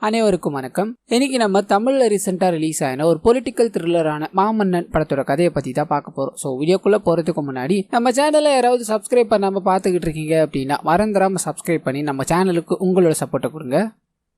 அனைவருக்கும் வணக்கம். இன்னைக்கு நம்ம தமிழ்ல ரீசெண்டா ரிலீஸ் ஆன ஒரு பொலிட்டிக்கல் த்ரில்லரான மாமன்னன் படத்தோட கதையை பத்தி தான் பார்க்க போறோம். ஸோ வீடியோக்குள்ள போறதுக்கு முன்னாடி நம்ம சேனலை யாராவது சப்ஸ்கிரைப் பண்ணாம பார்த்துக்கிட்டு இருக்கீங்க அப்படின்னா மறந்துடாம சப்ஸ்கிரைப் பண்ணி நம்ம சேனலுக்கு உங்களோட சப்போர்ட்டை கொடுங்க.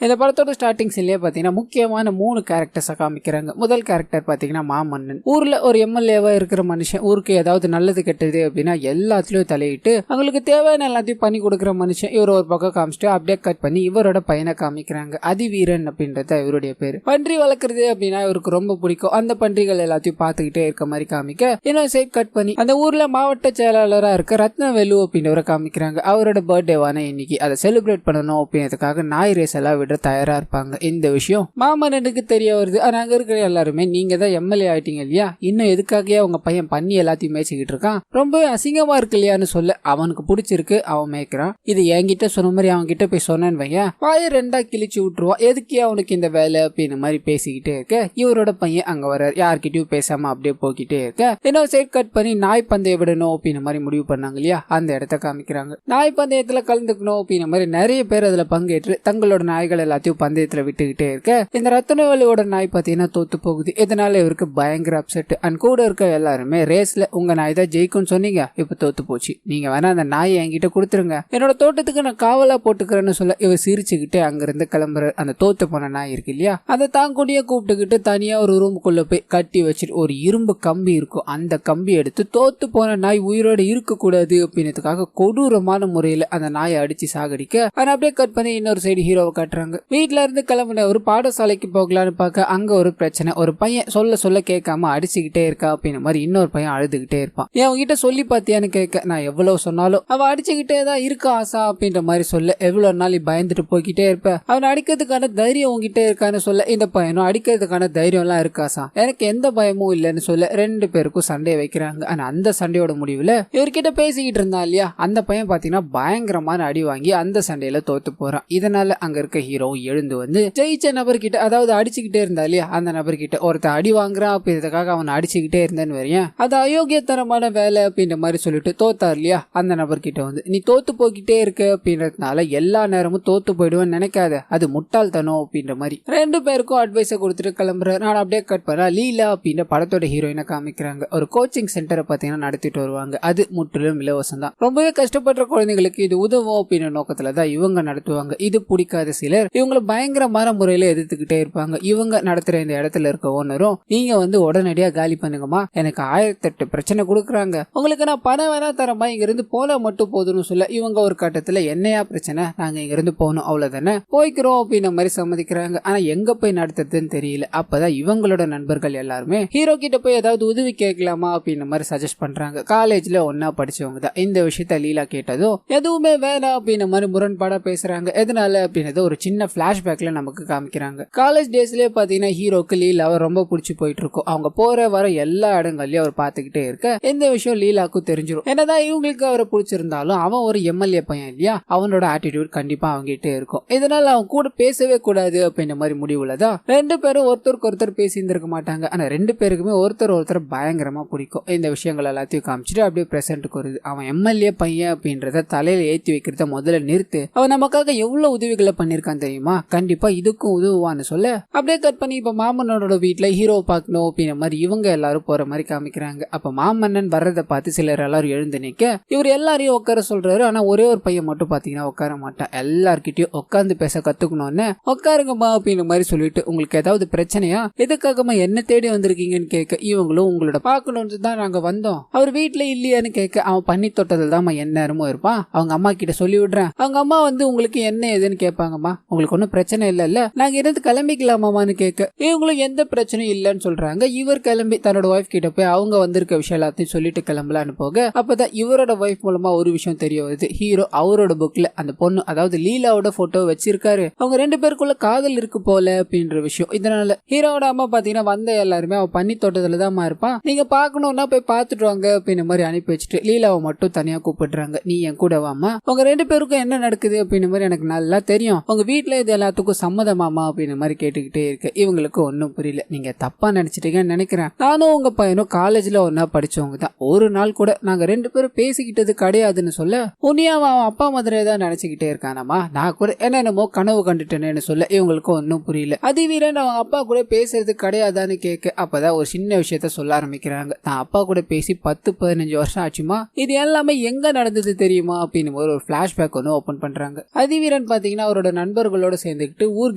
இந்த படத்தோட ஸ்டார்டிங் சீன்லயே பாத்தீங்கன்னா முக்கியமான 3 கேரக்டர்ஸை காமிக்கிறாங்க. முதல் கேரக்டர் பாத்தீங்கன்னா மாமன்னன். ஊர்ல ஒரு எம்எல்ஏவா இருக்கிற மனுஷன். ஊருக்கு ஏதாவது நல்லது கெட்டது அப்படின்னா எல்லாத்துலயும் தலையிட்டு அவங்களுக்கு தேவையான எல்லாத்தையும் பண்ணி கொடுக்குற மனுஷன். இவர் ஒரு பக்கம் காமிச்சிட்டு அப்படியே கட் பண்ணி இவரோட பையனை காமிக்கிறாங்க. அதிவீரன் அப்படின்றத இவருடைய பேரு. பன்றி வளர்க்குறது அப்படின்னா இவருக்கு ரொம்ப பிடிக்கும். அந்த பன்றிகள் எல்லாத்தையும் பார்த்துக்கிட்டே இருக்க மாதிரி காமிக்க இன்னொரு சைட் கட் பண்ணி அந்த ஊர்ல மாவட்ட செயலாளரா இருக்க ரத்னவேலு அப்படின்றவரை காமிக்கிறாங்க. அவரோட பர்த்டேவான இன்னைக்கு அதை செலிப்ரேட் பண்ணணும் அப்படின்றதுக்காக நாய் ரேஸ் எல்லாம் விட தயாரா இருப்பாங்க. இந்த விஷயம் மாமன்னனுக்கு தெரிய வருது. அங்க இருக்கிற எல்லாருமே நீங்க தான் எம்எல்ஏ ஆயிட்டீங்க இல்லையா, இன்னும் எதுக்காகவே அவங்க பையன் பண்ணி எல்லாத்தையும் மேய்ச்சிக்கிட்டு இருக்கான், ரொம்ப அசிங்கமா இருக்கு இல்லையான்னு சொல்ல அவனுக்கு பிடிச்சிருக்கு, அவன் மேய்க்கிறான். இது என்கிட்ட சொன்ன மாதிரி அவன் கிட்ட போய் சொன்னேன்னு வையன் வாயை 2ஆ கிழிச்சு விட்டுருவான். எதுக்கே அவனுக்கு இந்த வேலை அப்படின்னு மாதிரி பேசிக்கிட்டே இருக்க இவரோட பையன் அங்க வர்றாரு. யார்கிட்டயும் பேசாம அப்படியே போய்கிட்டே இருக்க இன்னொரு சைட் கட் பண்ணி நாய் பந்தயம் விடணும் அப்படின்னு மாதிரி முடிவு பண்ணாங்க இல்லையா, அந்த இடத்த காமிக்கிறாங்க. நாய் பந்தயத்துல கலந்துக்கணும் அப்படின்னு மாதிரி நிறைய பேர் அதுல பங்கேற்று தங்களோட நாய்கள் எல்லாத்தையும் பந்தயத்துல விட்டுக்கிட்டே இருக்க இந்த ரத்னவேலுவோட நாய் பாத்தீங்கன்னா தோத்து போகுது. இதனால இவருக்கு பயங்கர அப்செட். அண்ட் கூட இருக்க எல்லாருமே ரேஸ்ல உங்க நாய் தான் ஜெயிக்கும்னு சொன்னீங்க, இப்ப தோத்து போச்சு, நீங்க வேணா அந்த நாயை என்கிட்ட கொடுத்துருங்க, என்னோட தோட்டத்துக்கு நான் காவலா போட்டுக்கிறேன்னு சொல்ல இவர் சிரிச்சுக்கிட்டே அங்கிருந்து கிளம்புற. அந்த தோத்து போன நாய் இருக்கு இல்லையா, அதை தான் கூடிய கூப்பிட்டுக்கிட்டு தனியா ஒரு ரூமுக்குள்ள போய் கட்டி வச்சுட்டு ஒரு இரும்பு கம்பி இருக்கும், அந்த கம்பி எடுத்து தோத்து போன நாய் உயிரோட இருக்க கூடாது அப்படின்றதுக்காக கொடூரமான முறையில அந்த நாயை அடிச்சு சாகடிக்க அதை அப்படியே கட் பண்ணி இன்னொரு சைடு ஹீரோவை காட்டுறாங்க. வீட்டுல இருந்து கிளம்புன ஒரு பாடசாலைக்கு போகலான்னு பார்க்க அங்க ஒரு பிரச்சனை. ஒரு பையன் சொல்ல கேட்காம அடிச்சுக்கிட்டே இருக்கா அப்படின்னு மாதிரி இன்னொரு பையன் அழுதுகிட்டே இருப்பான். ஏன் உங்ககிட்ட சொல்லி பாத்தியான்னு கேட்க நான் எவ்வளவு சொன்னாலும் அவ அடிச்சுக்கிட்டே தான் இருக்கா ஆசா அப்படின்ற மாதிரி சொல்ல எவ்வளவு நாள் பயந்துட்டு போய்கிட்டே இருப்ப, அவன் அடிக்கிறதுக்கான தைரியம் உங்ககிட்ட இருக்கான்னு சொல்ல இந்த பையனும் அடிக்கிறதுக்கான தைரியம் எல்லாம் இருக்காசா, எனக்கு எந்த பயமும் இல்லைன்னு சொல்ல 2 பேருக்கும் சண்டையை வைக்கிறாங்க. ஆனா அந்த சண்டையோட முடிவுல இவர்கிட்ட பேசிக்கிட்டு இருந்தான் இல்லையா அந்த பையன் பாத்தீங்கன்னா பயங்கரமான அடி வாங்கி அந்த சண்டையில தோத்து போறான். இதனால அங்க இருக்க ஹீரோ எழுந்து வந்து ஜெயிச்ச நபர்கிட்ட, அதாவது அடிச்சுக்கிட்டே இருந்தா இல்லையா அந்த நபர்கிட்ட ஒருத்தர் அடி வாங்குறான் அப்படின்றதுக்காக அவன் அடிச்சுக்கிட்டே இருந்தேன்னு வரையன் அது அயோக்கியத்தனமான வேலை அப்படின்ற மாதிரி சொல்லிட்டு தோத்தார் இல்லையா அந்த நபர்கிட்ட வந்து நீ தோத்து போய்கிட்டே இருக்க அப்படின்றதுனால எல்லா நேரமும் தோத்து போயிடுவேன்னு நினைக்காத, அது முட்டாள்தனம் அப்படின்ற மாதிரி 2 பேருக்கும் அட்வைஸை கொடுத்துட்டு கிளம்புற. நான் அப்படியே கட் பண்ணா லீலா அப்படின்ற படத்தோட ஹீரோயினை காமிக்கிறாங்க. ஒரு கோச்சிங் சென்டரை பார்த்தீங்கன்னா நடத்திட்டு வருவாங்க. அது முற்றிலும் இலவசம் தான். ரொம்பவே கஷ்டப்படுற குழந்தைங்களுக்கு இது உதவும் அப்படின்ற நோக்கத்துல தான் இவங்க நடத்துவாங்க. இது பிடிக்காத சிலர் இவங்களை பயங்கரமான முறையில எதிர்த்துக்கிட்டே இருப்பாங்க. இவங்க நடத்துற இந்த இடத்துல இருக்க ஓனரும் நீங்க வந்து உடனடியா காலி பண்ணுங்கம்மா, எனக்கு 1008 பிரச்சனை கொடுக்குறாங்க, உங்களுக்கு நான் பணம் வேணா தரமா, இங்க இருந்து போல மட்டும் போதும்னு சொல்ல இவங்க ஒரு கட்டத்துல என்னையா பிரச்சனை, நாங்க இங்க இருந்து போகணும் அவ்வளவுதானே, போய்க்கிறோம் அப்படின்ற மாதிரி சம்மதிக்கிறாங்க. ஆனா எங்க போய் நடத்துறதுன்னு தெரியல. அப்பதான் இவங்களோட நண்பர்கள் எல்லாருமே ஹீரோ கிட்ட போய் ஏதாவது உதவி கேட்கலாமா அப்படின்ற மாதிரி சஜஸ்ட் பண்றாங்க. காலேஜ்ல ஒன்னா படிச்சவங்க தான். இந்த விஷயத்த லீலா கேட்டதும் எதுவுமே வேணாம் அப்படின்ற மாதிரி முரண்பாடா பேசுறாங்க. எதனால அப்படின்றது ஒரு சின்ன பிளாஷ்பேக்ல நமக்கு காமிக்கிறாங்க. காலேஜ் டேஸ்லயே பாத்தீங்கன்னா ஹீரோக்கு லீலாவை ரொம்ப பிடிச்சி போயிட்டு இருக்கும். அவங்க போற வர எல்லா இடங்கள்லயும் அவர் பாத்துக்கிட்டே இருக்க இந்த விஷயம் லீலாக்கும் தெரிஞ்சிடும். என்னதான் இவங்களுக்கு அவரை பிடிச்சிருந்தாலும் அவன் ஒரு எம்எல்ஏ பையன் இல்லையா, அவனோட ஆட்டிடியூட் கண்டிப்பா அவங்க கிட்டே இருக்கும். இதனால அவங்க கூட பேசவே கூடாது அப்படின்ற மாதிரி முடிவுலதான் 2 பேரும் ஒருத்தருக்கு ஒருத்தர் பேசி இருந்திருக்க மாட்டாங்க. ஆனா 2 பேருக்குமே ஒருத்தர் பயங்கரமா பிடிக்கும். இந்த விஷயங்கள் எல்லாத்தையும் காமிச்சிட்டு அப்படியே பிரசன்ட்டுக்கு வருது. அவன் எம்எல்ஏ பையன் அப்படின்றத தலையில ஏத்தி வைக்கிறத முதல்ல நிறுத்து, அவன் நமக்காக எவ்வளவு உதவிகளை பண்ணிருக்கான் தெரியுமா, கண்டிப்பா இதுக்கும் உதவுவான்னு சொல்ல அப்படியே கட் பண்ணி இப்ப மாமன்னனோட வீட்டுல ஹீரோ பார்க்கணும் அப்படின்ற மாதிரி இவங்க எல்லாரும் போற மாதிரி காமிக்கிறாங்க. அப்ப மாமன்னன் வர்றதை பார்த்து சிலர் எல்லாரும் எழுந்து நிக்க இவர் எல்லாரையும் உட்கார சொல்றாரு. ஆனா ஒரே ஒரு பையன் மட்டும் பாத்தீங்கன்னா உட்கார மாட்டான். எல்லார்கிட்டயும் உட்கார்ந்து பேச கத்துக்கணும்னு உட்காருங்கம்மா அப்படின்ற மாதிரி சொல்லிட்டு உங்களுக்கு ஏதாவது பிரச்சனையா, எதுக்காகமா என்ன தேடி வந்திருக்கீங்கன்னு கேட்க இவங்களும் உங்களோட பாக்கணும்னு தான் நாங்க வந்தோம், அவர் வீட்டுல இல்லையான்னு கேட்க அவன் பண்ணி தொட்டதில் தான் எந்நேரமும் இருப்பான், அவங்க அம்மா கிட்ட சொல்லி விடுறேன், அவங்க அம்மா வந்து உங்களுக்கு என்ன ஏதுன்னு கேட்பாங்கம்மா, உங்களுக்கு ஒன்னும் பிரச்சனை இல்ல, நாங்க இருந்து கிளம்பிக்கலாமான்னு கேட்க இவங்களும் எந்த பிரச்சனையும் இல்லன்னு சொல்றாங்க. இவர் கிளம்பி தன்னோட ஒய்ஃப் கிட்ட போய் அவங்க வந்திருக்க விஷயம் எல்லாத்தையும் சொல்லிட்டு கிளம்பலான்னு போக அப்பதான் இவரோட ஒய்ஃப் மூலமா ஒரு விஷயம் தெரிய வருது. ஹீரோ அவரோட புக்ல அந்த பொண்ணு, அதாவது லீலாவோட போட்டோ வச்சிருக்காரு, அவங்க 2 பேருக்குள்ள காதல் இருக்கு போல அப்படின்ற விஷயம். இதனால ஹீரோட அம்மா பாத்தீங்கன்னா வந்த எல்லாருமே அவன் பண்ணி தோட்டத்துல தான் இருப்பான், நீங்க பாக்கணும்னா போய் பாத்துட்டு வாங்க அப்படின்ற மாதிரி அனுப்பி வச்சுட்டு லீலாவை மட்டும் தனியா கூப்பிடுறாங்க. நீ என் கூட வாமா, உங்க 2 பேருக்கும் என்ன நடக்குது அப்படின்ற மாதிரி எனக்கு நல்லா தெரியும், உங்க வீட்டுல வீட்டுல இது எல்லாத்துக்கும் சம்மதமாமா அப்படின்னு மாதிரி கேட்டுக்கிட்டே இருக்கு. இவங்களுக்கு ஒன்னும் புரியல. நீங்க தப்பா நினைச்சிட்டீங்கன்னு நினைக்கிறேன். நானும் உங்க பையனும் காலேஜ்ல ஒன்னா படிச்சவங்க தான். ஒரு நாள் கூட நாங்க 2 பேரும் பேசிக்கிட்டது கிடையாதுன்னு சொல்ல, உன்னியாவ அவன் அப்பா மாதிரியே தான் நினைச்சுக்கிட்டே இருக்கானம்மா. நான் கூட என்னென்னமோ கனவு கண்டுட்டேன்னு சொல்ல இவங்களுக்கு ஒன்னும் புரியல. அதிவீரன் அவங்க அப்பா கூட பேசுறது கிடையாதான்னு கேட்க அப்பதான் ஒரு சின்ன விஷயத்த சொல்ல ஆரம்பிக்கிறாங்க. நான் அப்பா கூட பேசி 10-15 வருஷம் ஆச்சுமா. இது எல்லாமே எங்க நடந்தது தெரியுமா அப்படின்னு ஒரு பிளாஷ்பேக் ஒன்று ஓபன் பண்றாங்க. அதிவீரன் பாத்தீங்கன்னா அவரோட நண்பர்களோட சேர்ந்துக்கிட்டு ஊர்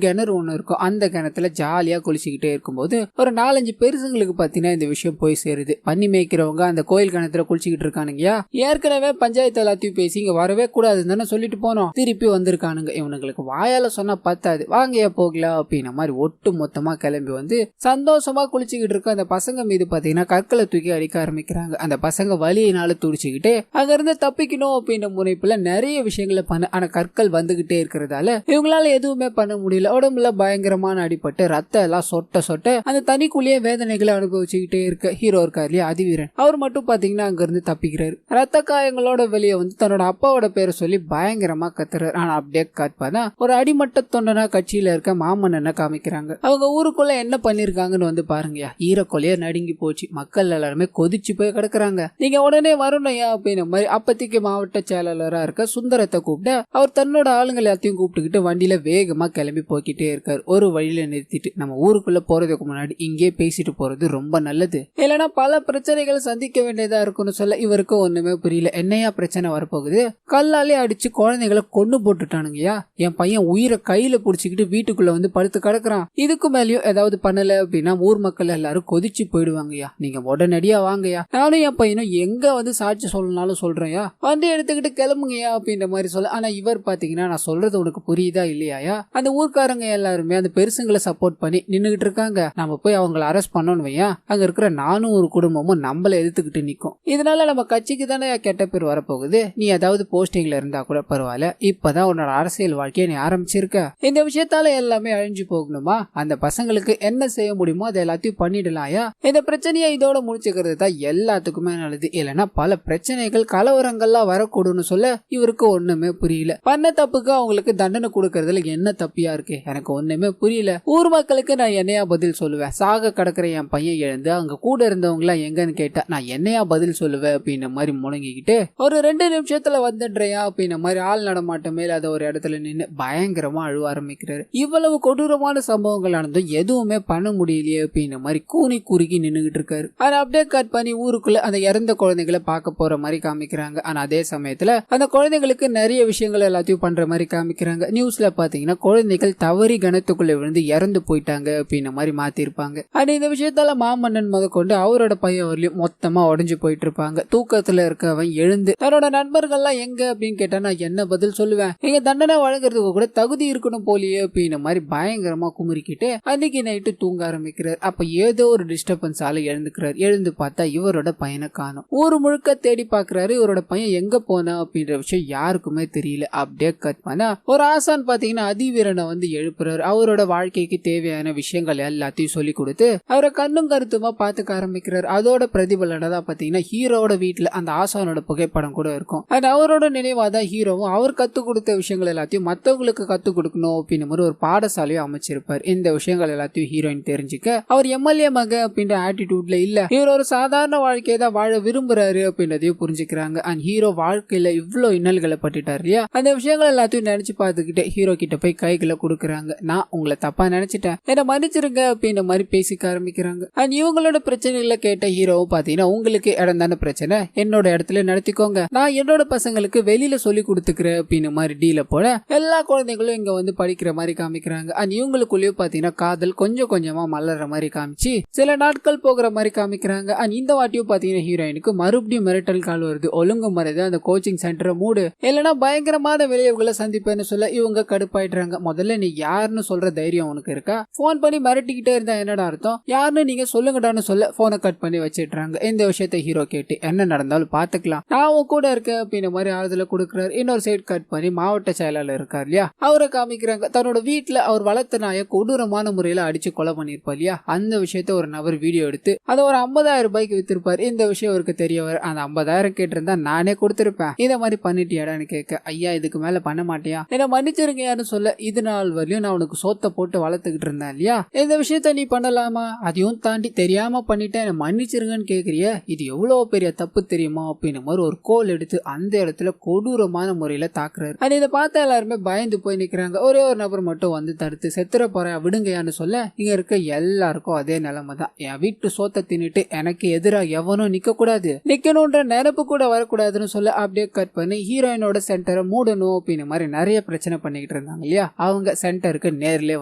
கிணறு ஒண்ணு இருக்கும். அந்த கிணத்துல ஜாலியா குளிச்சுக்கிட்டே இருக்கும்போது ஒரு 4-5 பெருசுங்களுக்கு பாத்தீங்கன்னா இந்த விஷயம் போய் சேருது. பண்ணி மேய்க்கிறவங்க அந்த கோயில் கிணத்துல குளிச்சுக்கிட்டு இருக்கானுங்கயா. ஏற்கனவே பஞ்சாயத்து எல்லாத்தையும் பேசி இங்க வரவே கூடாதுன்னு சொல்லிட்டு போனோம். திருப்பி வந்திருக்கானுங்க. இவனுங்களுக்கு வாயால சொன்னா பத்தாது, வாங்கயா போகலாம் அப்படின்ன மாதிரி ஒட்டு மொத்தமா கிளம்பி வந்து சந்தோஷமா குளிச்சுக்கிட்டு இருக்க அந்த பசங்க மீது பாத்தீங்கன்னா கற்களை தூக்கி அடிக்க ஆரம்பிக்கிறாங்க. அந்த பசங்க வலியினால துடிச்சுக்கிட்டு அங்க இருந்து தப்பிக்கணும் அப்படின்ற முனைப்புல நிறைய விஷயங்களை பண்ண, ஆனா கற்கள் வந்துகிட்டே இருக்கிறதால இவங்களால எதுவுமே பண்ண முடியல. உடம்புல பயங்கரமான அடிபட்டு ரத்தம் எல்லாம் சொட்ட சொட்ட அந்த தனிக்குள்ளேயே வேதனைகளை அனுபவிச்சுக்கிட்டே இருக்க ஹீரோ இருக்காரு இல்லையா அதிவீரன், அவர் மட்டும் பாத்தீங்கன்னா அங்க இருந்து தப்பிக்கிறாரு. ரத்த காயங்களோட வெளியே வந்து தன்னோட அப்பாவோட பேரை சொல்லி பயங்கரமா கத்துறாரு. ஆனா அப்படியே காட்பானா ஒரு அடிமட்ட தொண்டனா கட்சியில இருக்க மாமன்னனை காமிக்கிறாங்க. அவங்க ஊருக்குள்ள என்ன பண்ணிருக்காங்கன்னு வந்து பாருங்கயா. ஈரக்கொலைய நடுங்கி போச்சு. மக்கள் எல்லாருமே கொதிச்சு போய் கிடக்குறாங்க. நீங்க உடனே வரணும்யா அப்படின்னு மாதிரி அப்பத்திக்கு மாவட்ட செயலாளரா இருக்க சுந்தரத்தை கூப்பிட்டு அவர் தன்னோட ஆளுங்க எல்லாத்தையும் கூப்பிட்டுக்கிட்டு வண்டியில வேகமா கிளம்பி போய்கிட்டே இருக்காரு. ஒரு வழியில நிறுத்திட்டு நம்ம ஊருக்குள்ள போறதுக்கு முன்னாடி இங்கே பேசிட்டு போறது ரொம்ப நல்லது, இல்லைன்னா பல பிரச்சனைகளை சந்திக்க வேண்டியதா இருக்கும்னு சொல்ல இவருக்கு ஒண்ணுமே புரியல. என்னையா பிரச்சனை வரப்போகுது? கல்லாலே அடிச்சு குழந்தைகளை கொண்டு போட்டுட்டானுங்கயா. என் பையன் உயிரை கையில புடிச்சுக்கிட்டு வீட்டுக்குள்ள வந்து படுத்து கிடக்குறான். இதுக்கு மேலயும் ஏதாவது பண்ணல அப்படின்னா ஊர் மக்கள் எல்லாரும் கொதிச்சு போயிடுவாங்கயா. நீங்க உடனடியா வாங்கயா. நானும் என் பையனும் எங்க வந்து சாட்சி சொல்லணும்னாலும் சொல்றேன்யா. வண்டி எடுத்துக்கிட்டு கிளம்புங்கயா அப்படின்ற மாதிரி சொல்ல. ஆனா இவர் பாத்தீங்கன்னா நான் சொல்றது உனக்கு புரியுதா இல்லையா? அந்த ஊர்க்காரங்க எல்லாருமே அந்த பெருசுங்களை சப்போர்ட் பண்ணி நின்னுகிட்டு இருக்காங்க. நம்ம போய் அவங்களை அரெஸ்ட் பண்ணணும் வையா, அங்க இருக்கிற 400 குடும்பமும் நம்மள எதிர்த்துக்கிட்டு நிக்கும். இதனால நம்ம கட்சிக்கு தானே கெட்ட பேர் வரப்போகுது. நீ ஏதாவது போஸ்டிங்ல இருந்தா கூட பரவாயில்ல, இப்பதான் உன்னோட அரசியல் வாழ்க்கையை நீ ஆரம்பிச்சிருக்க. இந்த விஷயத்தால எல்லாமே அழிஞ்சு போகணுமா? அந்த பசங்களுக்கு என்ன செய்ய முடியுமோ அதை எல்லாத்தையும் பண்ணிடலாயா. இந்த பிரச்சனையை இதோட முடிச்சுக்கிறது தான் எல்லாத்துக்குமே நல்லது. இல்லைன்னா பல பிரச்சனைகள் கலவரங்கள்லாம் வரக்கூடும்னு சொல்ல இவருக்கு ஒண்ணுமே புரியல. பண்ண தப்புக்கு அவங்களுக்கு தண்டனை கொடுக்கறதுல என்ன தப்பியா இருக்கு எனக்கு ஒண்ணுமே புரியல. ஊர் மக்களுக்கு நான் என்னையா பதில் சொல்லுவேன்? சாக கிடக்குற என் பையன் எழுந்து அங்க கூட இருந்தவங்க எல்லாம் எங்கன்னு கேட்டா நான் என்னையா பதில் சொல்லுவேன் அப்படின்ற மாதிரி முழங்கிக்கிட்டு ஒரு 2 நிமிஷத்துல வந்துடுறியா அப்படின்ற மாதிரி ஆள் நடமாட்டம் மேல அதை ஒரு இடத்துல நின்று பயங்கரமா அழுவ ஆரம்பிக்கிறாரு. இவ்வளவு கொடூரமான சம்பவங்கள் நடந்தும் எதுவுமே பண்ண முடியலையே அப்படின்ற மாதிரி கூனி குறுகி நின்னுகிட்டு இருக்காரு. அதை அப்படியே கட் பண்ணி ஊருக்குள்ள அந்த இறந்த குழந்தைகளை பார்க்க போற மாதிரி காமிக்கிறாங்க. ஆனா அதே சமயத்துல அந்த குழந்தைகளுக்கு நிறைய விஷயங்கள் எல்லாத்தையும் பண்ற மாதிரி காமிக்கிறாங்க. நியூஸ்ல பாத்தீங்கன்னா குழந்தைகள் தவறி கணத்துக்குள்ள விழுந்து இறந்து போயிட்டாங்க அப்படின்ற மாதிரி மாத்திருப்பாங்க. ஆனா இந்த விஷயத்தால மாமன்னன் முதற்கொண்டு அவரோட பையன் வரலையும் மொத்தமா உடஞ்சு போயிட்டு இருப்பாங்க. தூக்கத்துல இருக்கவன் எழுந்து தன்னோட நண்பர்கள்லாம் எங்க அப்படின்னு கேட்டா நான் என்ன பதில் சொல்லுவேன்? எங்க தண்டனை வழங்குறதுக்கு கூட தகுதி இருக்கணும் போலியே அப்படின்ற மாதிரி பயங்கரமா குமுறிக்கிட்டு அன்னைக்கு நைட்டு தூங்க ஆரம்பிக்கிறார். அப்ப ஏதோ ஒரு டிஸ்டர்பன்ஸ் ஆல எழுந்துக்கிறார். எழுந்து பார்த்தா இவரோட பையனை காணும். ஊர் முழுக்க தேடி பாக்குறாரு. இவரோட பையன் எங்க போனா அப்படின்ற விஷயம் யாருக்குமே தெரியல. அப்படியே கட் பண்ணா ஒரு ஆசான் பாத்தீங்கன்னா அதிவீரனை வந்து எழுப்புறாரு. அவரோட வாழ்க்கைக்கு தேவையான விஷயங்கள் எல்லாத்தையும் சொல்லி கொடுத்து அவரை கண்ணும் கருத்துமா பாத்துக்க ஆரம்பிக்கிறார். அதோட பிரதிபலனை தான் பாத்தீங்கன்னா ஹீரோட வீட்டுல அந்த ஆசானோட புகைப்படம் கூட இருக்கும். அது அவரோட நினைவாதான் ஹீரோவும் அவர் கத்து கொடுத்த விஷயங்கள் எல்லாத்தையும் மத்தவங்களுக்கு கத்து கொடுக்கணும் அப்படின்னு ஒரு பாடசாலையும் அமைச்சிருப்பார். இந்த விஷயங்கள் எல்லாத்தையும் ஹீரோயின் தெரிஞ்சுக்க அவர் எம்எல்ஏ மக அப்படின்ற ஆட்டிடியூட்ல இல்ல, இவர் ஒரு சாதாரண வாழ்க்கையை தான் வாழ விரும்புறாரு அப்படின்றதையும் புரிஞ்சுக்கிறாங்க. அண்ட் ஹீரோ வாழ்க்கையில இவ்வளவு இன்னல்களை பட்டுட்டாரு இல்லையா, அந்த விஷயங்கள் எல்லாத்தையும் நினைச்சு பார்த்துக்கிட்டு ஹீரோ கிட்ட போய் கைகளை கொடுக்குறாங்க. நான் உங்களை தப்பா நினைச்சிட்டேன், என்ன மன்னிச்சிருங்க அப்படின்ற மாதிரி பேசிக்க ஆரம்பிக்கிறாங்க. அண்ட் இவங்களோட பிரச்சனைகளை கேட்ட ஹீரோவும் பாத்தீங்கன்னா உங்களுக்கு இடம் தானே பிரச்சனை, என்னோட இடத்துல நடத்திக்கோங்க, நான் என்னோட பசங்களுக்கு வெளியில சொல்லி கொடுத்துக்கிறேன் அப்படின்னு மாதிரி டீல போல எல்லா குழந்தைகளும் இங்க வந்து படிக்கிற மாதிரி காமிக்கிறாங்க. அண்ட் இவங்களுக்குள்ளேயும் பாத்தீங்கன்னா காதல் கொஞ்சம் கொஞ்சமா மலர்ற மாதிரி காமிச்சு சில நாட்கள் போகிற மாதிரி காமிக்கிறாங்க. அண்ட் இந்த வாட்டியும் பாத்தீங்கன்னா ஹீரோயினுக்கு மறுபடியும் மிரட்டல் கால் வருது. ஒழுங்கு மறைது அந்த கோச்சிங் சென்டரை மூடு, இல்லைன்னா பயங்கரமான விளைவுகளை சந்திப்பேன்னு சொல்ல இவங்க கடுப்பாயிடுறாங்க. முதல்ல நீ யாருன்னு சொல்ற தைரியம் உனக்கு இருக்கா? போன் பண்ணி மிரட்டிக்கிட்டே இருந்தா என்னடா அர்த்தம்? யாருன்னு நீங்க சொல்லுங்கடான்னு சொல்ல போனை கட் பண்ணி வச்சிடுறாங்க. இந்த விஷயத்தை ஹீரோ கேட்டு என்ன நடந்தாலும் பாத்துக்கலாம், நான் உன் கூட இருக்கேன் அப்படின்ற மாதிரி ஆறுதல கொடுக்குறாரு. இன்னொரு சைடு கட் பண்ணி மாவட்ட செயலாளர் இருக்கார் இல்லையா, அவரை காமிக்கிறாங்க. தன்னோட வீட்டுல அவர் வளர்த்த நாயை கொடூரமான முறையில அடிச்சு கொலை பண்ணிருப்பா இல்லையா, அந்த விஷயத்த ஒரு நபர் வீடியோ எடுத்து அதை ஒரு 50,000 ரூபாய்க்கு வித்திருப்பாரு. இந்த விஷயம் அவருக்கு தெரியவர். அந்த 50,000 கேட்டிருந்தா நானே கொடுத்திருப்பேன், இதை மாதிரி பண்ணிட்டியாடான்னு கேட்க ஐயா இதுக்கு மேல பண்ண மாட்டியா, என்ன மன்னிச்சிருங்க விடுங்கயான்னு சொல்ல, இது நாள் வரையும் நான் உனக்கு சோத்த போட்டு வளர்த்துக்கிட்டு இருந்தேன் இல்லையா, இந்த விஷயத்த நீ பண்ணலாமா, அதையும் தாண்டி தெரியாம பண்ணிட்டேன் என்ன மன்னிச்சிருங்கன்னு கேக்குறிய, இது எவ்வளவு பெரிய தப்பு தெரியுமா அப்படின்னு மாதிரி ஒரு கோல் எடுத்து அந்த இடத்துல கொடூரமான முறையில தாக்குறாரு. இதை பார்த்த எல்லாருமே பயந்து போய் நிக்கிறாங்க. ஒரே ஒரு நபர் மட்டும் வந்து தடுத்து செத்துற போறேன் விடுங்கயான்னு சொல்ல, இங்க இருக்க எல்லாருக்கும் அதே நிலைமை தான். என் வீட்டு சோத்த தின்னுட்டு எனக்கு எதிராக எவனும் நிக்க கூடாது, நிக்கணும்ன்ற நினைப்பு கூட வரக்கூடாதுன்னு சொல்ல அப்படியே கட் பண்ணி ஹீரோயினோட சென்டரை மூடணும் அப்படின்னு மாதிரி நிறைய பிரச்சனை பண்ணிக்கிட்டு இருந்தாங்க இல்லையா, அவங்க சென்டருக்கு நேர்லயே